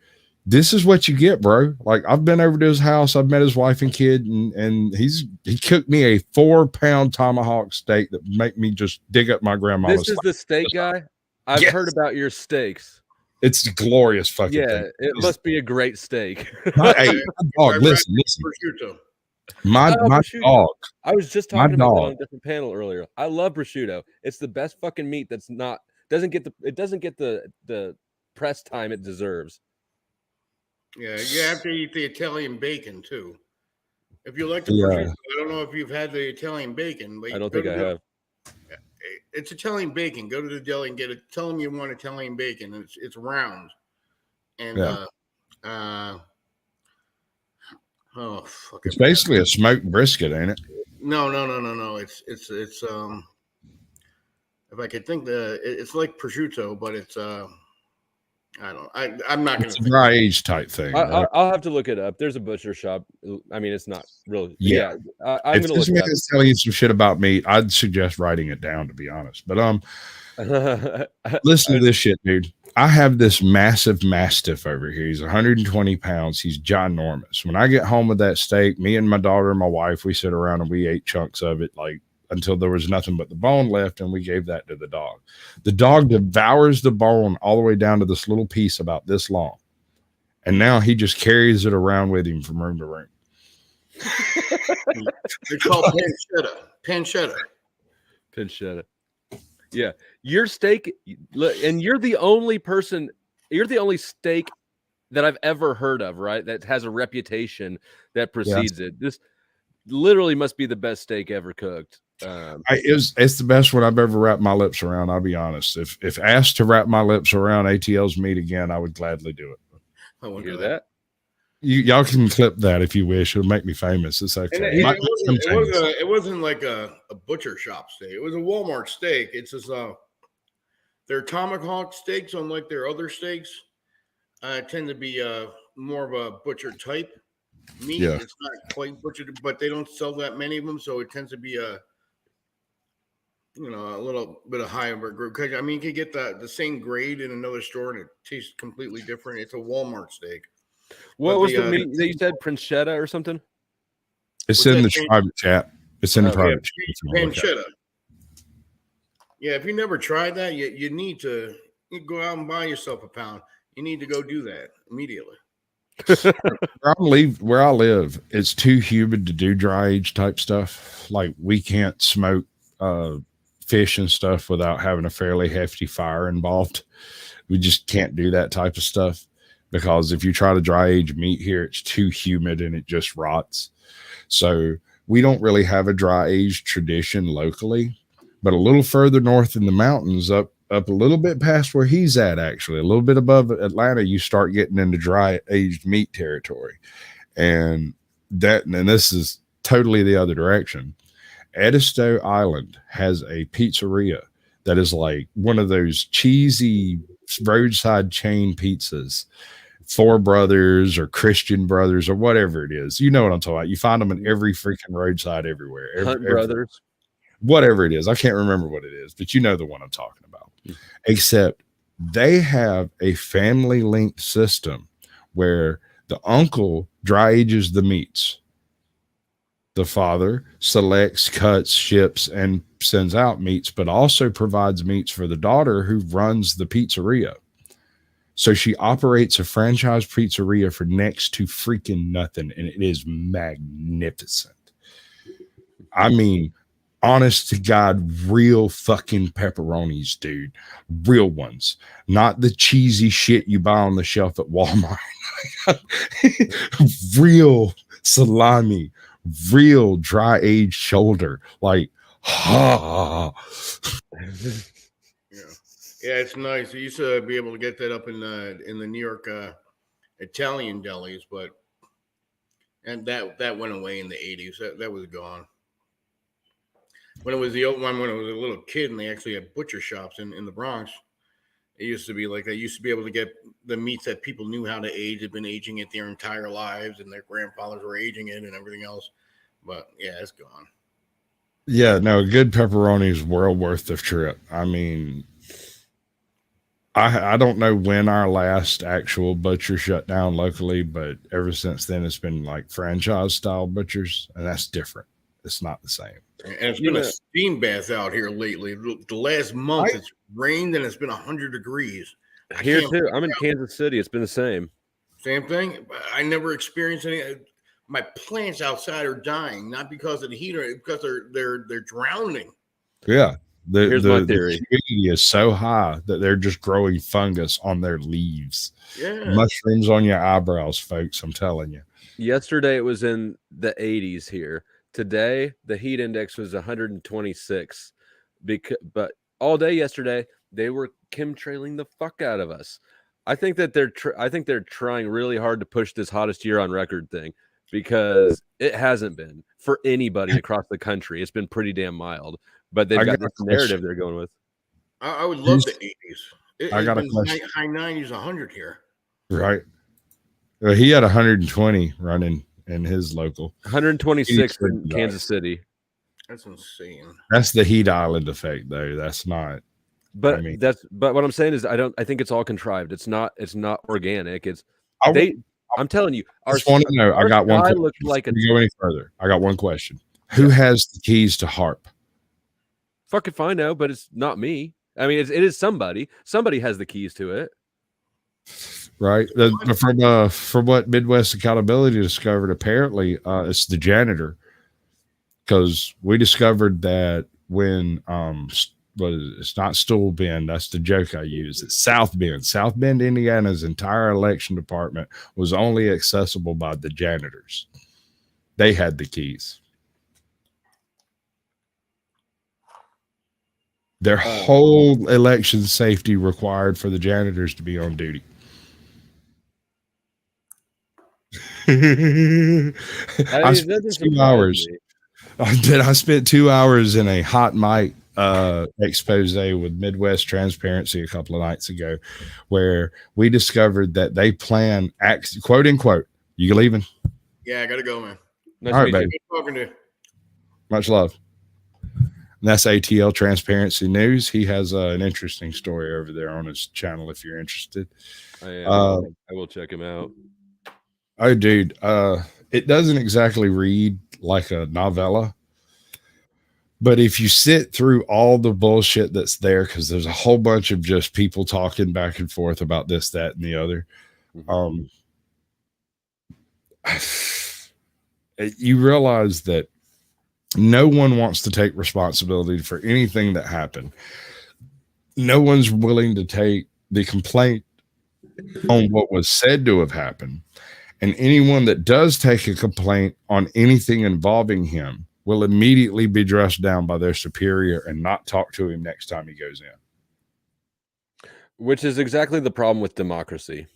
this is what you get, bro. Like, I've been over to his house, I've met his wife and kid, and he cooked me a 4-pound tomahawk steak that make me just dig up my grandma's. This is the steak guy? I've heard about your steaks. It's a glorious fucking thing. It must be a great steak. Hey, dog, listen. My dog. I was just talking about that on a different panel earlier. I love prosciutto. It's the best fucking meat that's doesn't get the press time it deserves. Yeah, you have to eat the Italian bacon too. If you like the prosciutto, I don't know if you've had the Italian bacon, but I don't think I have. It's Italian bacon. Go to the deli and get it. Tell them you want Italian bacon. It's round, and oh fuck! It's basically a smoked brisket, ain't it? No. It's if I could think it's like prosciutto, but it's I'm not It's a dry age type thing. I'll have to look it up. There's a butcher shop. I mean, it's not really. Yeah. I'm gonna look it up. If telling you some shit about meat, I'd suggest writing it down, to be honest. But listen to this shit, dude. I have this massive mastiff over here. He's 120 pounds. He's ginormous. When I get home with that steak, me and my daughter and my wife, we sit around and we ate chunks of it, like until there was nothing but the bone left, and we gave that to the dog. The dog devours the bone all the way down to this little piece about this long, and now he just carries it around with him from room to room. It's called pancetta. Pancetta. Yeah, your steak, and you're the only steak that I've ever heard of, right? That has a reputation that precedes it. This literally must be the best steak ever cooked. It's the best one I've ever wrapped my lips around. I'll be honest. If asked to wrap my lips around ATL's meat again, I would gladly do it. I wonder hear that. Y'all can clip that if you wish. It'll make me famous. It's okay. It wasn't like a butcher shop steak. It was a Walmart steak. It's just their tomahawk steaks, unlike their other steaks, tend to be more of a butcher type meat. Yeah. It's not quite butchered, but they don't sell that many of them, so it tends to be a little bit of higher grade. Because I mean, you can get the same grade in another store, and it tastes completely different. It's a Walmart steak. What was the meat that you said? Pancetta or something? It's in the private chat. It's in the private chat. Pancetta. Yeah, if you never tried that, you need to go out and buy yourself a pound. You need to go do that immediately. Where I live, it's too humid to do dry age type stuff. Like, we can't smoke fish and stuff without having a fairly hefty fire involved. We just can't do that type of stuff, because if you try to dry age meat here, it's too humid and it just rots. So we don't really have a dry age tradition locally, but a little further north in the mountains, up a little bit past where he's at, actually a little bit above Atlanta, you start getting into dry aged meat territory. And this is totally the other direction. Edisto Island has a pizzeria that is like one of those cheesy roadside chain pizzas, Four Brothers or Christian Brothers or whatever it is. You know what I'm talking about. You find them in every freaking roadside everywhere. Hunt Brothers. Whatever it is. I can't remember what it is, but you know the one I'm talking about. Except they have a family linked system where the uncle dry ages the meats. The father selects, cuts, ships, and sends out meats, but also provides meats for the daughter who runs the pizzeria. So she operates a franchise pizzeria for next to freaking nothing, and it is magnificent. I mean, honest to God, real fucking pepperonis, dude. Real ones. Not the cheesy shit you buy on the shelf at Walmart. Real salami. Real dry aged shoulder. Like, Yeah, it's nice. I used to be able to get that up in the New York Italian delis, and that went away in the 80s. That was gone. When it was the old one, when I was a little kid, and they actually had butcher shops in the Bronx, it used to be like they used to be able to get the meats that people knew how to age, had been aging it their entire lives, and their grandfathers were aging it and everything else. But yeah, it's gone. Yeah, no, good pepperoni is well worth the trip. I mean, I don't know when our last actual butcher shut down locally, but ever since then, it's been like franchise style butchers, and that's different. It's not the same. And it's been a steam bath out here lately. The last month, it's rained and it's been 100 degrees. Here too. I'm in Kansas City. It's been the same. Same thing. I never experienced any. My plants outside are dying, not because of the heat, or because they're drowning. Yeah. Here's my theory. The humidity is so high that they're just growing fungus on their leaves. Yeah. Mushrooms on your eyebrows, folks. I'm telling you. Yesterday it was in the 80s here. Today the heat index was 126. But all day yesterday they were chemtrailing the fuck out of us. I think that they're trying really hard to push this hottest year on record thing, because it hasn't been for anybody across the country. It's been pretty damn mild, but they've got this narrative they're going with. I would love the 80s. I got a been question. high 90s, 100 here. Right. Well, he had 120 running in his local. 126 in Kansas City. That's insane. That's the heat island effect, though. That's not. But but what I'm saying is I think it's all contrived. It's not organic. I'm telling you, I just want to know. I got one. Looked like a. Go any further? I got one question. Who has the keys to HARP? Fuck if I know, but it's not me. I mean, it is somebody. Somebody has the keys to it. Right. From what Midwest Accountability discovered, apparently it's the janitor, because we discovered that when it's not Stool Bend, that's the joke I use. It's South Bend. South Bend, Indiana's entire election department was only accessible by the janitors. They had the keys. Their whole election safety required for the janitors to be on duty. I spent 2 hours. I spent 2 hours in a hot mic expose with Midwest Transparency a couple of nights ago, where we discovered that they plan, quote unquote, you leaving? Yeah, I gotta go, man. Nice all right, baby. Talking to you. Much love. And that's ATL Transparency News. He has an interesting story over there on his channel if you're interested. I will check him out. Oh, dude. It doesn't exactly read like a novella, but if you sit through all the bullshit that's there, because there's a whole bunch of just people talking back and forth about this, that, and the other, you realize that no one wants to take responsibility for anything that happened. No one's willing to take the complaint on what was said to have happened. And anyone that does take a complaint on anything involving him will immediately be dressed down by their superior and not talk to him next time he goes in. Which is exactly the problem with democracy.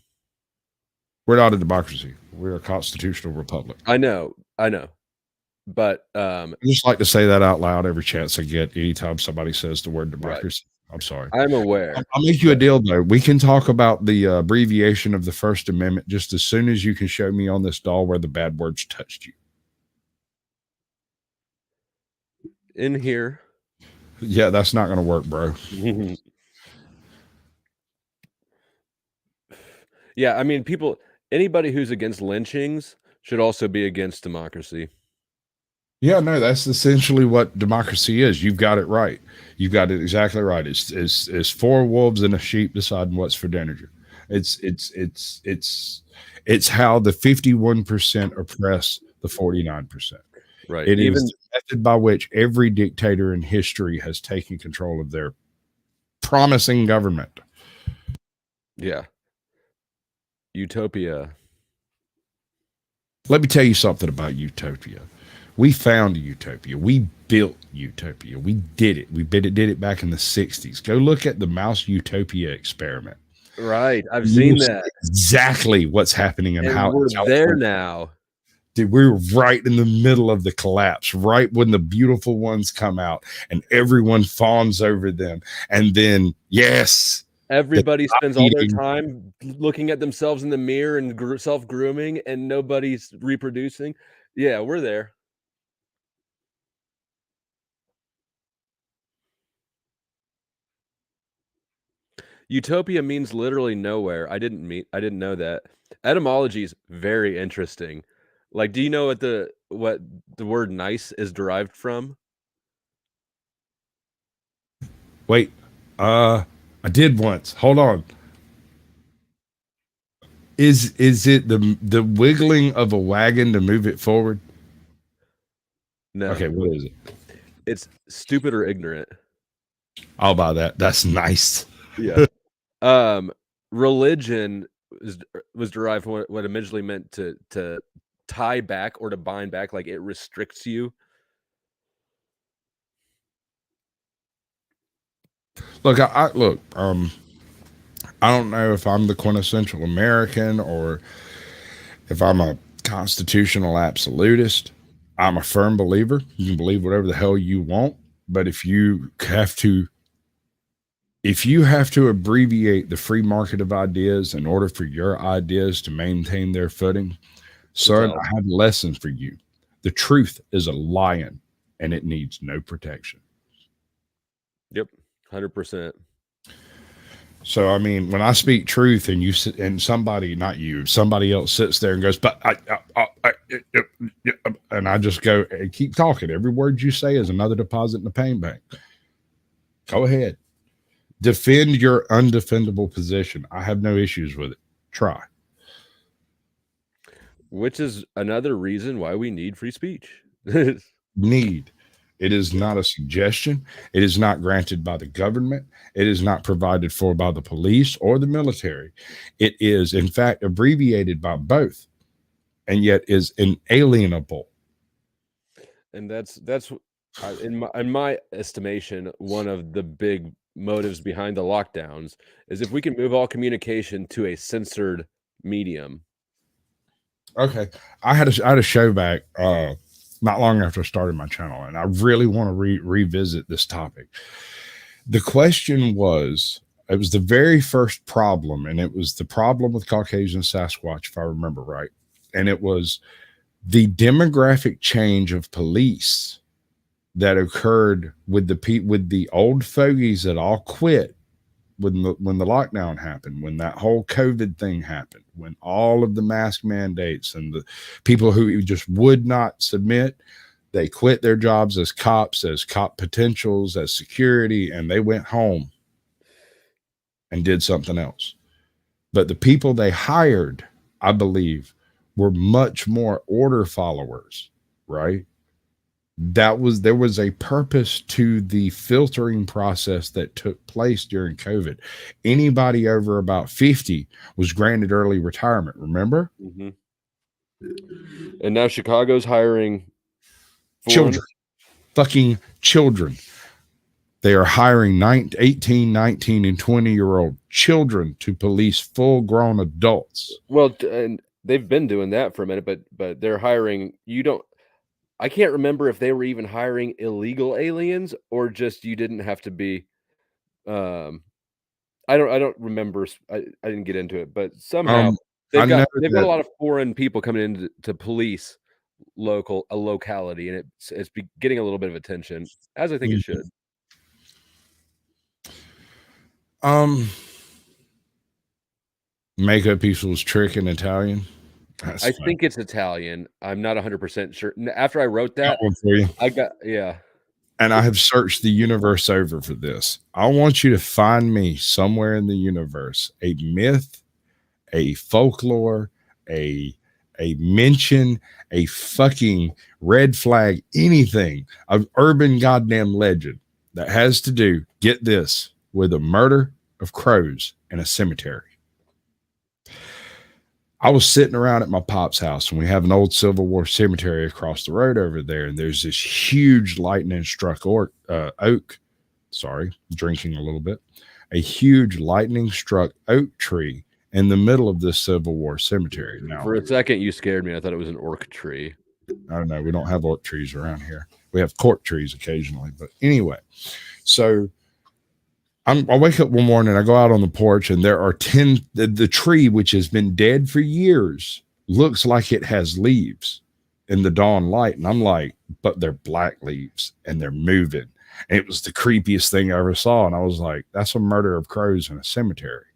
We're not a democracy. We're a constitutional republic. I know. But I just like to say that out loud every chance I get, anytime somebody says the word democracy. Right. I'm sorry. I'm aware. I'll make you a deal, though. We can talk about the abbreviation of the First Amendment just as soon as you can show me on this doll where the bad words touched you. In here. Yeah, that's not going to work, bro. Yeah, I mean, anybody who's against lynchings should also be against democracy. Yeah, no, that's essentially what democracy is. You've got it right. You've got it exactly right. It's four wolves and a sheep deciding what's for dinner. It's how the 51% oppress the 49%. Right. It is the method by which every dictator in history has taken control of their promising government. Yeah. Utopia. Let me tell you something about utopia. We found utopia. We built utopia. We did it. We did it back in the 60s. Go look at the mouse utopia experiment. Right. I've seen that. Exactly what's happening and how we're there now. Dude, we were right in the middle of the collapse, right when the beautiful ones come out and everyone fawns over them. And then, yes, everybody spends all their time looking at themselves in the mirror and self-grooming, and nobody's reproducing. Yeah, we're there. Utopia means literally nowhere. I didn't know that. Etymology is very interesting. Like, do you know what the word nice is derived from? Wait, I did once. Hold on. Is it the wiggling of a wagon to move it forward? No. Okay, what is it? It's stupid or ignorant. I'll buy that. That's nice. Yeah. Religion was derived from what it originally meant to tie back or to bind back, like it restricts you. Look, I don't know if I'm the quintessential American or if I'm a constitutional absolutist. I'm a firm believer. You can believe whatever the hell you want, but if you have to abbreviate the free market of ideas in order for your ideas to maintain their footing, son, I have a lesson for you. The truth is a lion, and it needs no protection. Yep, 100%. So, I mean, when I speak truth and somebody, not you, somebody else sits there and goes, but and I just go and keep talking. Every word you say is another deposit in the pain bank. Go ahead. Defend your undefendable position. I have no issues with it. Try. Which is another reason why we need free speech. Need. It is not a suggestion. It is not granted by the government. It is not provided for by the police or the military. It is, in fact, abbreviated by both, and yet is inalienable. And that's in my estimation, one of the big motives behind the lockdowns is if we can move all communication to a censored medium. Okay, I had a show back not long after I started my channel, and I really want to revisit this topic. The question was, it was the very first problem, and it was the problem with Caucasian Sasquatch, if I remember right. And it was the demographic change of police that occurred with the old fogies that all quit when the lockdown happened, when that whole COVID thing happened, when all of the mask mandates and the people who just would not submit, they quit their jobs as cops, as cop potentials, as security, and they went home and did something else. But the people they hired, I believe, were much more order followers, right? There was a purpose to the filtering process that took place during COVID. Anybody over about 50 was granted early retirement, remember? Mm-hmm. And now Chicago's hiring children, fucking children. They are hiring 18, 19, and 20-year-old children to police full-grown adults. Well, and they've been doing that for a minute, but they're hiring, I can't remember if they were even hiring illegal aliens or just you didn't have to be. I don't remember. I didn't get into it, but somehow they've got a lot of foreign people coming in to police a locality, and it's getting a little bit of attention, as I think it should. Makeup people's trick in Italian. I think it's Italian. I'm not 100% sure. After I wrote that, and I have searched the universe over for this. I want you to find me somewhere in the universe a myth, a folklore, a mention, a fucking red flag, anything, of urban goddamn legend that has to do, get this, with a murder of crows in a cemetery. I was sitting around at my pop's house, and we have an old Civil War cemetery across the road over there. And there's this huge lightning struck oak. Sorry, drinking a little bit. A huge lightning struck oak tree in the middle of this Civil War cemetery. Now, for a second, you scared me. I thought it was an orc tree. I don't know. We don't have orc trees around here. We have cork trees occasionally. But anyway, so I wake up one morning, I go out on the porch, and there are 10, the tree, which has been dead for years, looks like it has leaves in the dawn light. And I'm like, but they're black leaves and they're moving. And it was the creepiest thing I ever saw. And I was like, that's a murder of crows in a cemetery.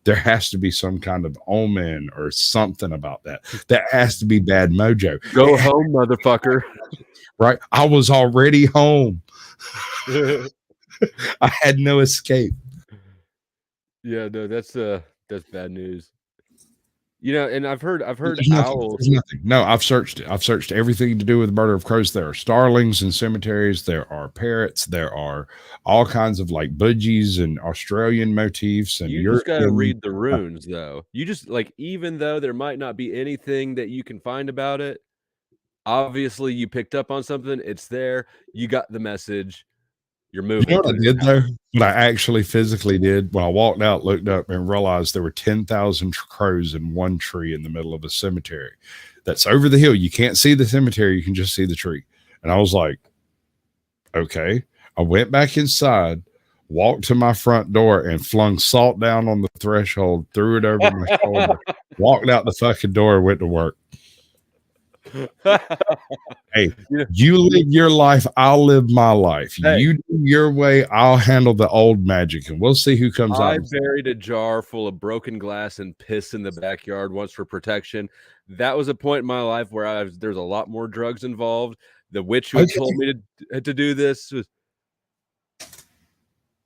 There has to be some kind of omen or something about that. That has to be bad mojo. Go home, motherfucker. Right? I was already home. I had no escape. Yeah, no, that's bad news. You know, and I've heard There's owls. There's nothing. No, I've searched it. I've searched everything to do with the murder of crows. There are starlings in cemeteries. There are parrots. There are all kinds of like budgies and Australian motifs. And You just got to read the runes, though. You just like, even though there might not be anything that you can find about it, obviously you picked up on something. It's there. You got the message. You're moving. You know what I did though? What I actually physically did when I walked out, looked up, and realized there were 10,000 crows in one tree in the middle of a cemetery. That's over the hill. You can't see the cemetery. You can just see the tree. And I was like, okay. I went back inside, walked to my front door, and flung salt down on the threshold, threw it over my shoulder, walked out the fucking door, and went to work. Hey, you live your life, I'll live my life. Hey, you do your way, I'll handle the old magic, and we'll see who comes out. I buried a jar full of broken glass and piss in the backyard once for protection. That was a point in my life where there's a lot more drugs involved. The witch who told me to do this was...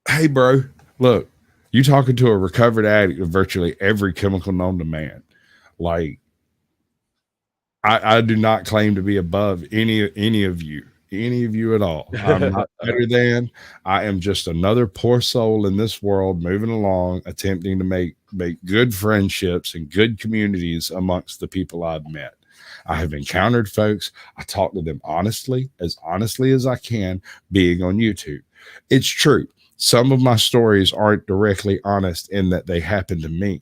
Hey, bro, look, you talking to a recovered addict of virtually every chemical known to man. Like, I do not claim to be above any of you at all. I'm not better than. I am just another poor soul in this world moving along, attempting to make good friendships and good communities amongst the people I've met. I have encountered folks. I talk to them honestly as I can, being on YouTube. It's true. Some of my stories aren't directly honest in that they happened to me,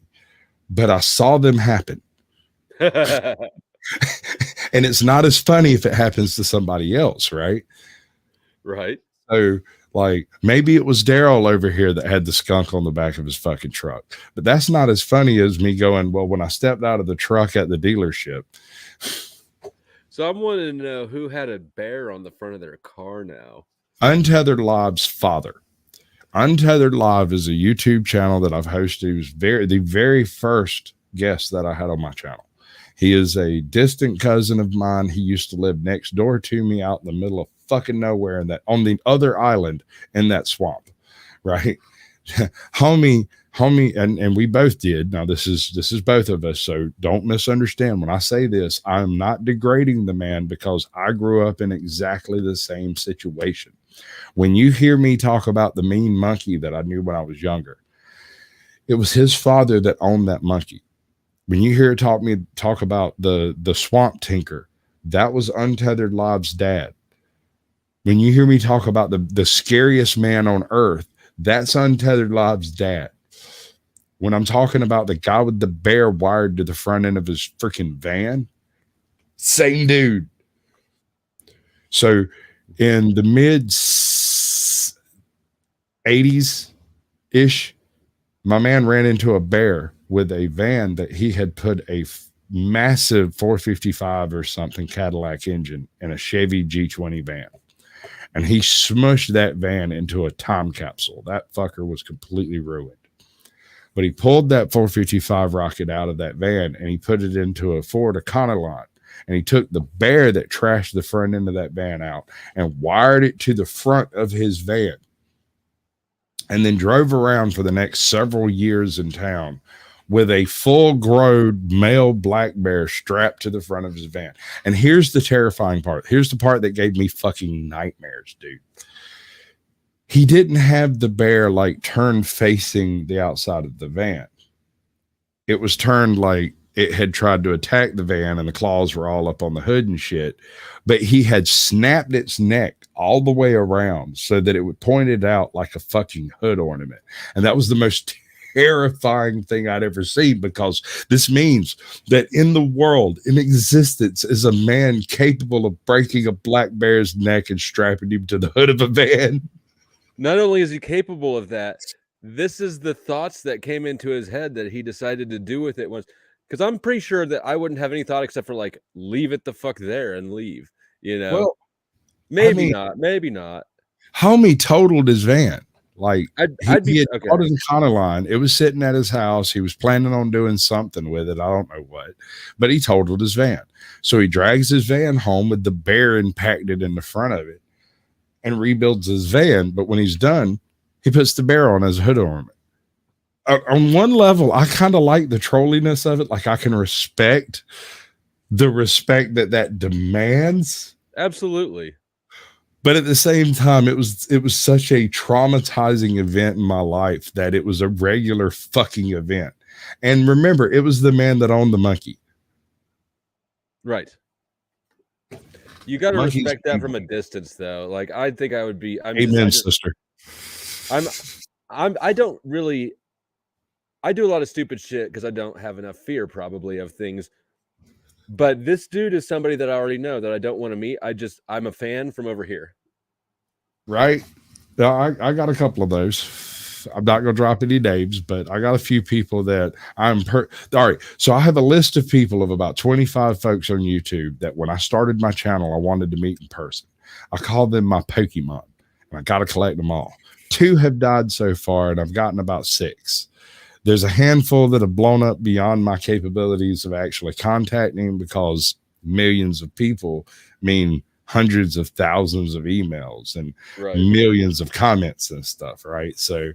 but I saw them happen. And it's not as funny if it happens to somebody else, right? Right. So, like, maybe it was Daryl over here that had the skunk on the back of his fucking truck, but that's not as funny as me going, well, when I stepped out of the truck at the dealership. So I'm wanting to know who had a bear on the front of their car now. Untethered Live's father. Untethered Live is a YouTube channel that I've hosted. He was the very first guest that I had on my channel. He is a distant cousin of mine. He used to live next door to me out in the middle of fucking nowhere on the other island in that swamp, right? homie, and we both did. Now this is both of us, so don't misunderstand when I say this. I'm not degrading the man because I grew up in exactly the same situation. When you hear me talk about the mean monkey that I knew when I was younger, it was his father that owned that monkey. When you hear talk about the swamp tinker, that was Untethered Live's dad. When you hear me talk about the scariest man on earth, that's Untethered Live's dad. When I'm talking about the guy with the bear wired to the front end of his freaking van, same dude. So in the mid 80s-ish, my man ran into a bear with a van that he had put a massive 455 or something Cadillac engine in a Chevy G20 van. And he smushed that van into a time capsule. That fucker was completely ruined. But he pulled that 455 rocket out of that van and he put it into a Ford Econoline. And he took the bear that trashed the front end of that van out and wired it to the front of his van. And then drove around for the next several years in town with a full-grown male black bear strapped to the front of his van. And here's the terrifying part. Here's the part that gave me fucking nightmares, dude. He didn't have the bear like turned facing the outside of the van. It was turned like it had tried to attack the van and the claws were all up on the hood and shit. But he had snapped its neck all the way around so that it would point it out like a fucking hood ornament. And that was the most terrifying thing I'd ever seen, because this means that in the world, in existence, is a man capable of breaking a black bear's neck and strapping him to the hood of a van. Not only is he capable of that, this is the thoughts that came into his head that he decided to do with it once. Because I'm pretty sure that I wouldn't have any thought except for like, leave it the fuck there and leave, you know? Well, maybe not. Homie totaled his van. Like, he had bought an Econoline. It was sitting at his house. He was planning on doing something with it. I don't know what, but he totaled his van. So he drags his van home with the bear impacted in the front of it and rebuilds his van. But when he's done, he puts the bear on as a hood ornament. on one level, I kind of like the trolliness of it. Like I can respect the respect that demands. Absolutely. But at the same time, it was such a traumatizing event in my life that it was a regular fucking event. And remember, it was the man that owned the monkey. Right. You got to respect that from a distance, though. Like, I think I would be. Amen, sister. I don't really. I do a lot of stupid shit because I don't have enough fear, probably, of things. But this dude is somebody that I already know that I don't want to meet. I'm a fan from over here. Right. Yeah, I got a couple of those. I'm not going to drop any names, but I got a few people that all right. So I have a list of people of about 25 folks on YouTube that when I started my channel, I wanted to meet in person. I called them my Pokemon, and I got to collect them all. 2 have died so far, and I've gotten about 6. There's a handful that have blown up beyond my capabilities of actually contacting because millions of people mean hundreds of thousands of emails and millions of comments and stuff, right? So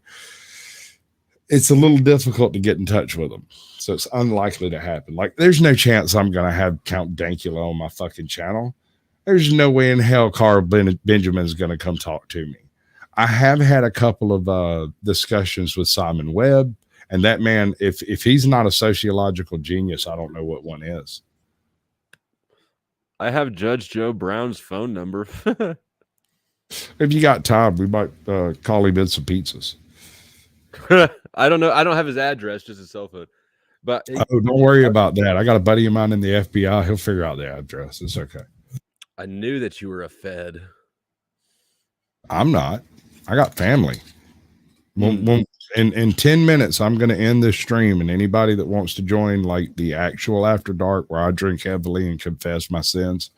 it's a little difficult to get in touch with them. So it's unlikely to happen. Like there's no chance I'm going to have Count Dankula on my fucking channel. There's no way in hell Carl Benjamin's going to come talk to me. I have had a couple of discussions with Simon Webb. And that man, if he's not a sociological genius, I don't know what one is. I have Judge Joe Brown's phone number. If you got time, we might call him in some pizzas. I don't know. I don't have his address, just his cell phone. But don't worry about that. I got a buddy of mine in the FBI. He'll figure out the address. It's okay. I knew that you were a Fed. I'm not. I got family. In 10 minutes, I'm going to end this stream, and anybody that wants to join like the actual After Dark where I drink heavily and confess my sins,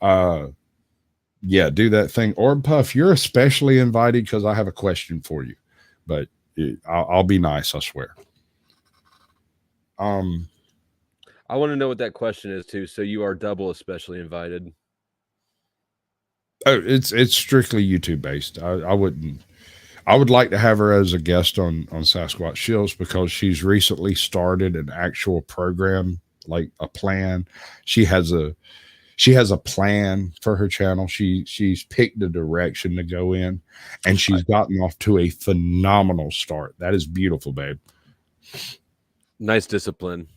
yeah, do that thing. Or Puff, you're especially invited because I have a question for you, but I'll be nice, I swear. I want to know what that question is too. So you are double especially invited. Oh, it's strictly YouTube based. I would like to have her as a guest on Sasquatch Shills because she's recently started an actual program, like a plan. She has a plan for her channel. She's picked a direction to go in, and she's gotten off to a phenomenal start. That is beautiful, babe. Nice discipline.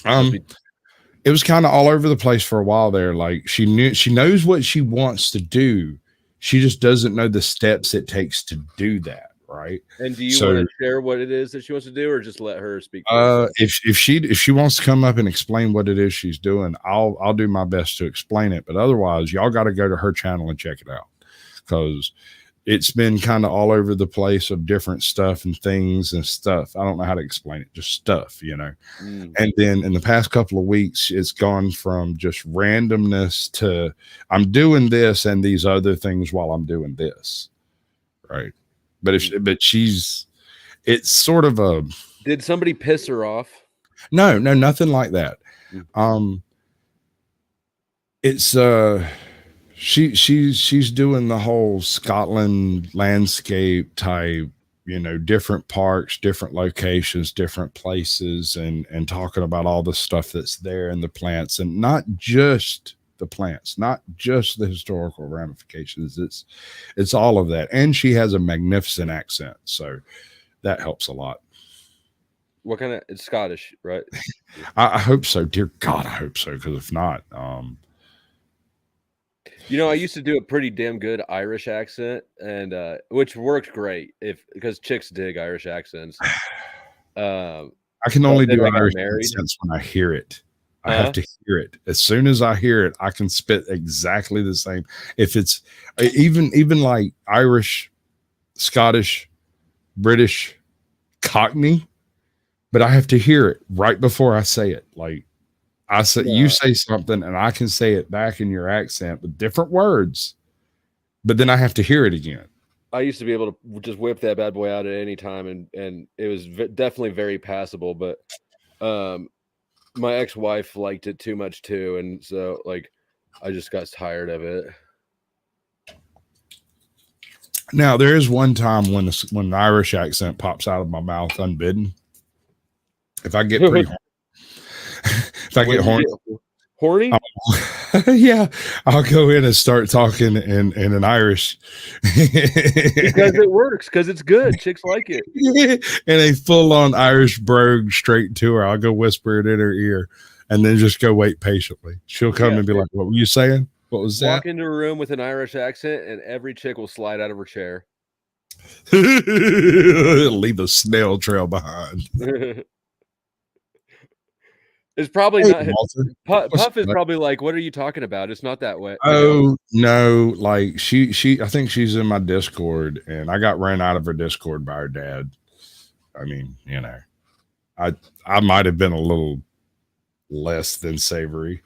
It was kind of all over the place for a while there. Like she knows what she wants to do. She just doesn't know the steps it takes to do that, right? And do you want to share what it is that she wants to do, or just let her speak? If she wants to come up and explain what it is she's doing, I'll do my best to explain it. But otherwise, y'all got to go to her channel and check it out because it's been kind of all over the place of different stuff and things and stuff. I don't know how to explain it, just stuff, you know. And then in the past couple of weeks, it's gone from just randomness to I'm doing this and these other things while I'm doing this, right? But it's sort of a. Did somebody piss her off? No, nothing like that. It's she's doing the whole Scotland landscape type, you know, different parks, different locations, different places, and talking about all the stuff that's there in the plants, and not just the plants, not just the historical ramifications. It's all of that. And she has a magnificent accent, so that helps a lot. What kind of, it's Scottish, right? I hope so. Dear God, I hope so. Because if not, you know, I used to do a pretty damn good Irish accent, and which worked great because chicks dig Irish accents. I can only do Irish accents when I hear it. I have to hear it. As soon as I hear it, I can spit exactly the same. If it's even like Irish, Scottish, British, Cockney, but I have to hear it right before I say it. Like I said, you say something and I can say it back in your accent with different words, but then I have to hear it again. I used to be able to just whip that bad boy out at any time, and it was definitely very passable. But my ex-wife liked it too much too, and so like I just got tired of it. Now there is one time when an Irish accent pops out of my mouth unbidden. If I get pretty, if I get horny. Horny? Yeah, I'll go in and start talking in an Irish because it works, because it's good. Chicks like it. In a full-on Irish brogue straight to her. I'll go whisper it in her ear and then just go wait patiently. She'll come and be like, "What were you saying? What was that?" Walk into a room with an Irish accent and every chick will slide out of her chair. Leave a snail trail behind. It's probably not. Puff is probably like, "What are you talking about? It's not that way." Oh no, like she I think she's in my Discord, and I got ran out of her Discord by her dad. I mean, you know, I might have been a little less than savory.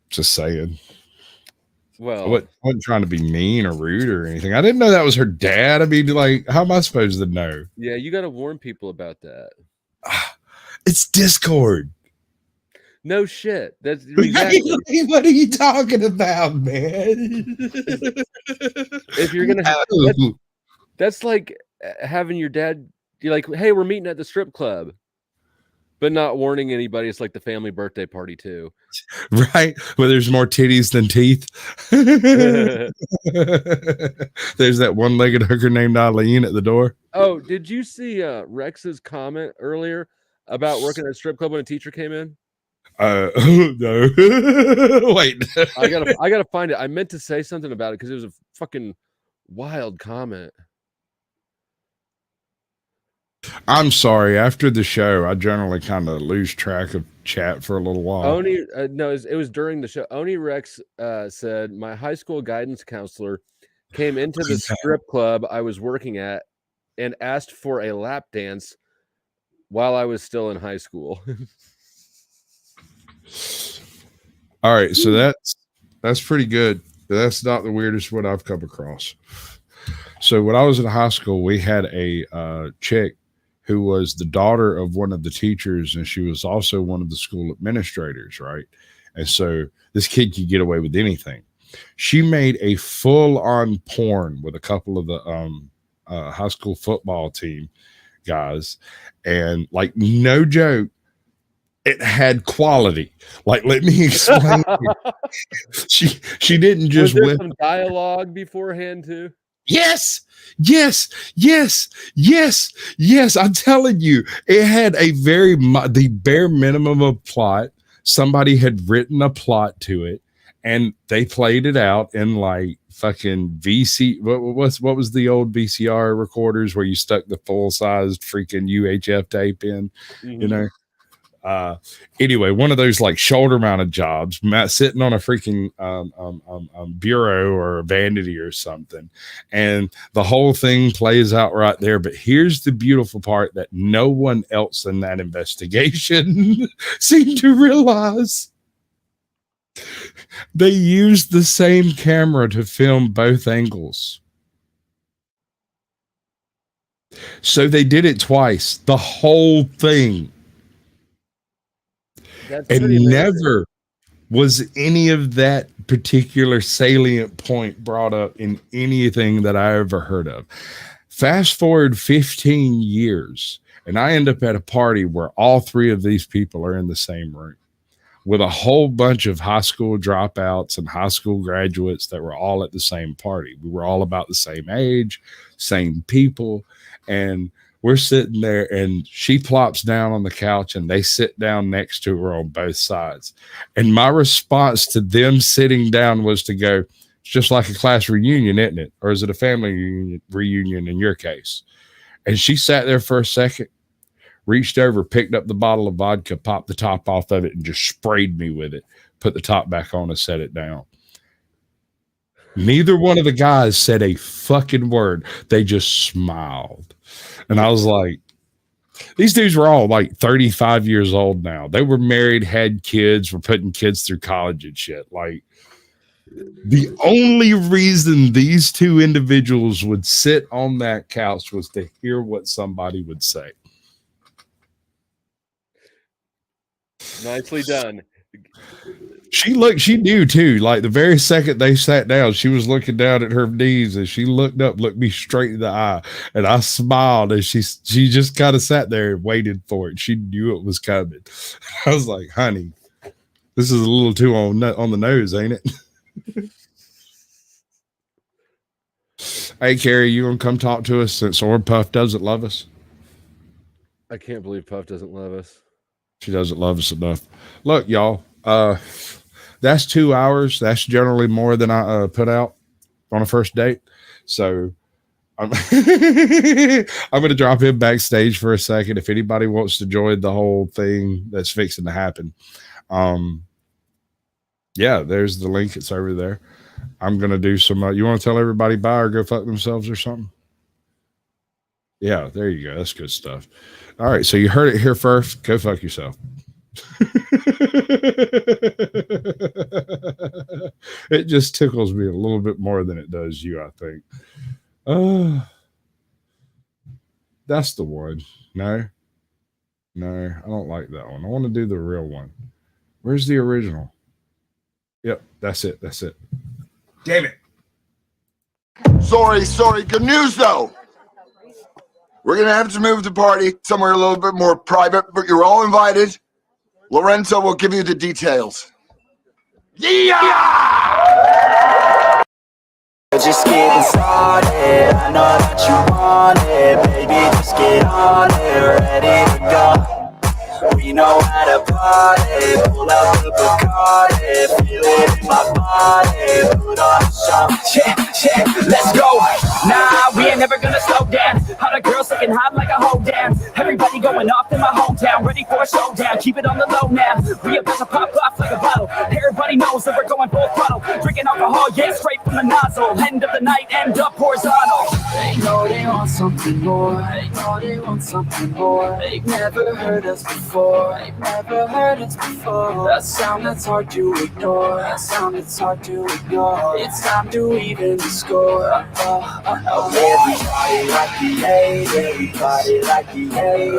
Just saying. Well, I wasn't trying to be mean or rude or anything. I didn't know that was her dad. I mean, like, how am I supposed to know? Yeah, you got to warn people about that. It's Discord. No shit. That's exactly. What are you talking about, man? If you're gonna have, that's like having your dad. You're like, "Hey, we're meeting at the strip club," but not warning anybody. It's like the family birthday party too, right? Where there's more titties than teeth. There's that one-legged hooker named Eileen at the door. Oh, did you see Rex's comment earlier about working at a strip club when a teacher came in? No. Wait. I gotta find it. I meant to say something about it because it was a fucking wild comment. I'm sorry. After the show, I generally kind of lose track of chat for a little while. Oni, no, it was during the show. Oni Rex said, "My high school guidance counselor came into the strip club I was working at and asked for a lap dance while I was still in high school." All right, so that's pretty good. That's not the weirdest one I've come across. So when I was in high school, we had a chick who was the daughter of one of the teachers, and she was also one of the school administrators, right? And so this kid could get away with anything. She made a full-on porn with a couple of the high school football team guys, and like, no joke, it had quality. Like, let me explain. She didn't just was there some dialogue beforehand too? Yes. I'm telling you, it had a the bare minimum of plot. Somebody had written a plot to it, and they played it out in like fucking VC. What was the old VCR recorders where you stuck the full sized freaking UHF tape in? Mm-hmm. You know. Anyway, one of those like shoulder mounted jobs, sitting on a freaking bureau or a vanity or something, and the whole thing plays out right there. But here's the beautiful part that no one else in that investigation seemed to realize: they used the same camera to film both angles. So they did it twice, the whole thing. And never was any of that particular salient point brought up in anything that I ever heard of. Fast forward 15 years, and I end up at a party where all three of these people are in the same room with a whole bunch of high school dropouts and high school graduates that were all at the same party. We were all about the same age, same people, and we're sitting there, and she plops down on the couch, and they sit down next to her on both sides. And my response to them sitting down was to go, "It's just like a class reunion, isn't it? Or is it a family reunion in your case?" And she sat there for a second, reached over, picked up the bottle of vodka, popped the top off of it, and just sprayed me with it, put the top back on and set it down. Neither one of the guys said a fucking word. They just smiled. And I was like, these dudes were all like 35 years old now. They were married, had kids, were putting kids through college and shit. Like, the only reason these two individuals would sit on that couch was to hear what somebody would say. Nicely done. She knew too. Like the very second they sat down, she was looking down at her knees and she looked up, looked me straight in the eye. And I smiled and she just kind of sat there and waited for it. She knew it was coming. I was like, honey, this is a little too on the nose, ain't it? Hey, Carrie, you gonna come talk to us since Orb Puff doesn't love us? I can't believe Puff doesn't love us. She doesn't love us enough. Look, y'all, that's 2 hours. That's generally more than I put out on a first date. So I'm I'm gonna drop him backstage for a second. If anybody wants to join the whole thing that's fixing to happen, yeah, there's the link. It's over there. I'm gonna do some. You want to tell everybody bye or go fuck themselves or something? Yeah, there you go. That's good stuff. All right, so you heard it here first. Go fuck yourself. It just tickles me a little bit more than it does you, I think. That's the one. No, I don't like that one. I want to do the real one. Where's the original? Yep, that's it. Damn it. Sorry. Good news, though. We're going to have to move the party somewhere a little bit more private, but you're all invited. Lorenzo will give you the details. Yeah! Just getting started. I know that you want it, baby. Just get on it, ready to go. We know how to party. Pull out the Bacardi, feel it in my body. Put on a show. Yeah, let's go. Nah, we ain't never gonna slow down. All the girls looking hot like a hoe down. Everybody going off in my hometown, ready for a showdown. Keep it on the low now. We about to pop off like a bottle. Everybody knows that we're going full throttle. Drinking alcohol, yeah, straight from the nozzle. End of the night, end up horizontal. They know they want something more. They know they want something more. They've never heard us before. They've never heard us before. That sound that's hard to ignore. That sound that's hard to ignore. It's time to even the score. Everybody like the A, everybody like the A.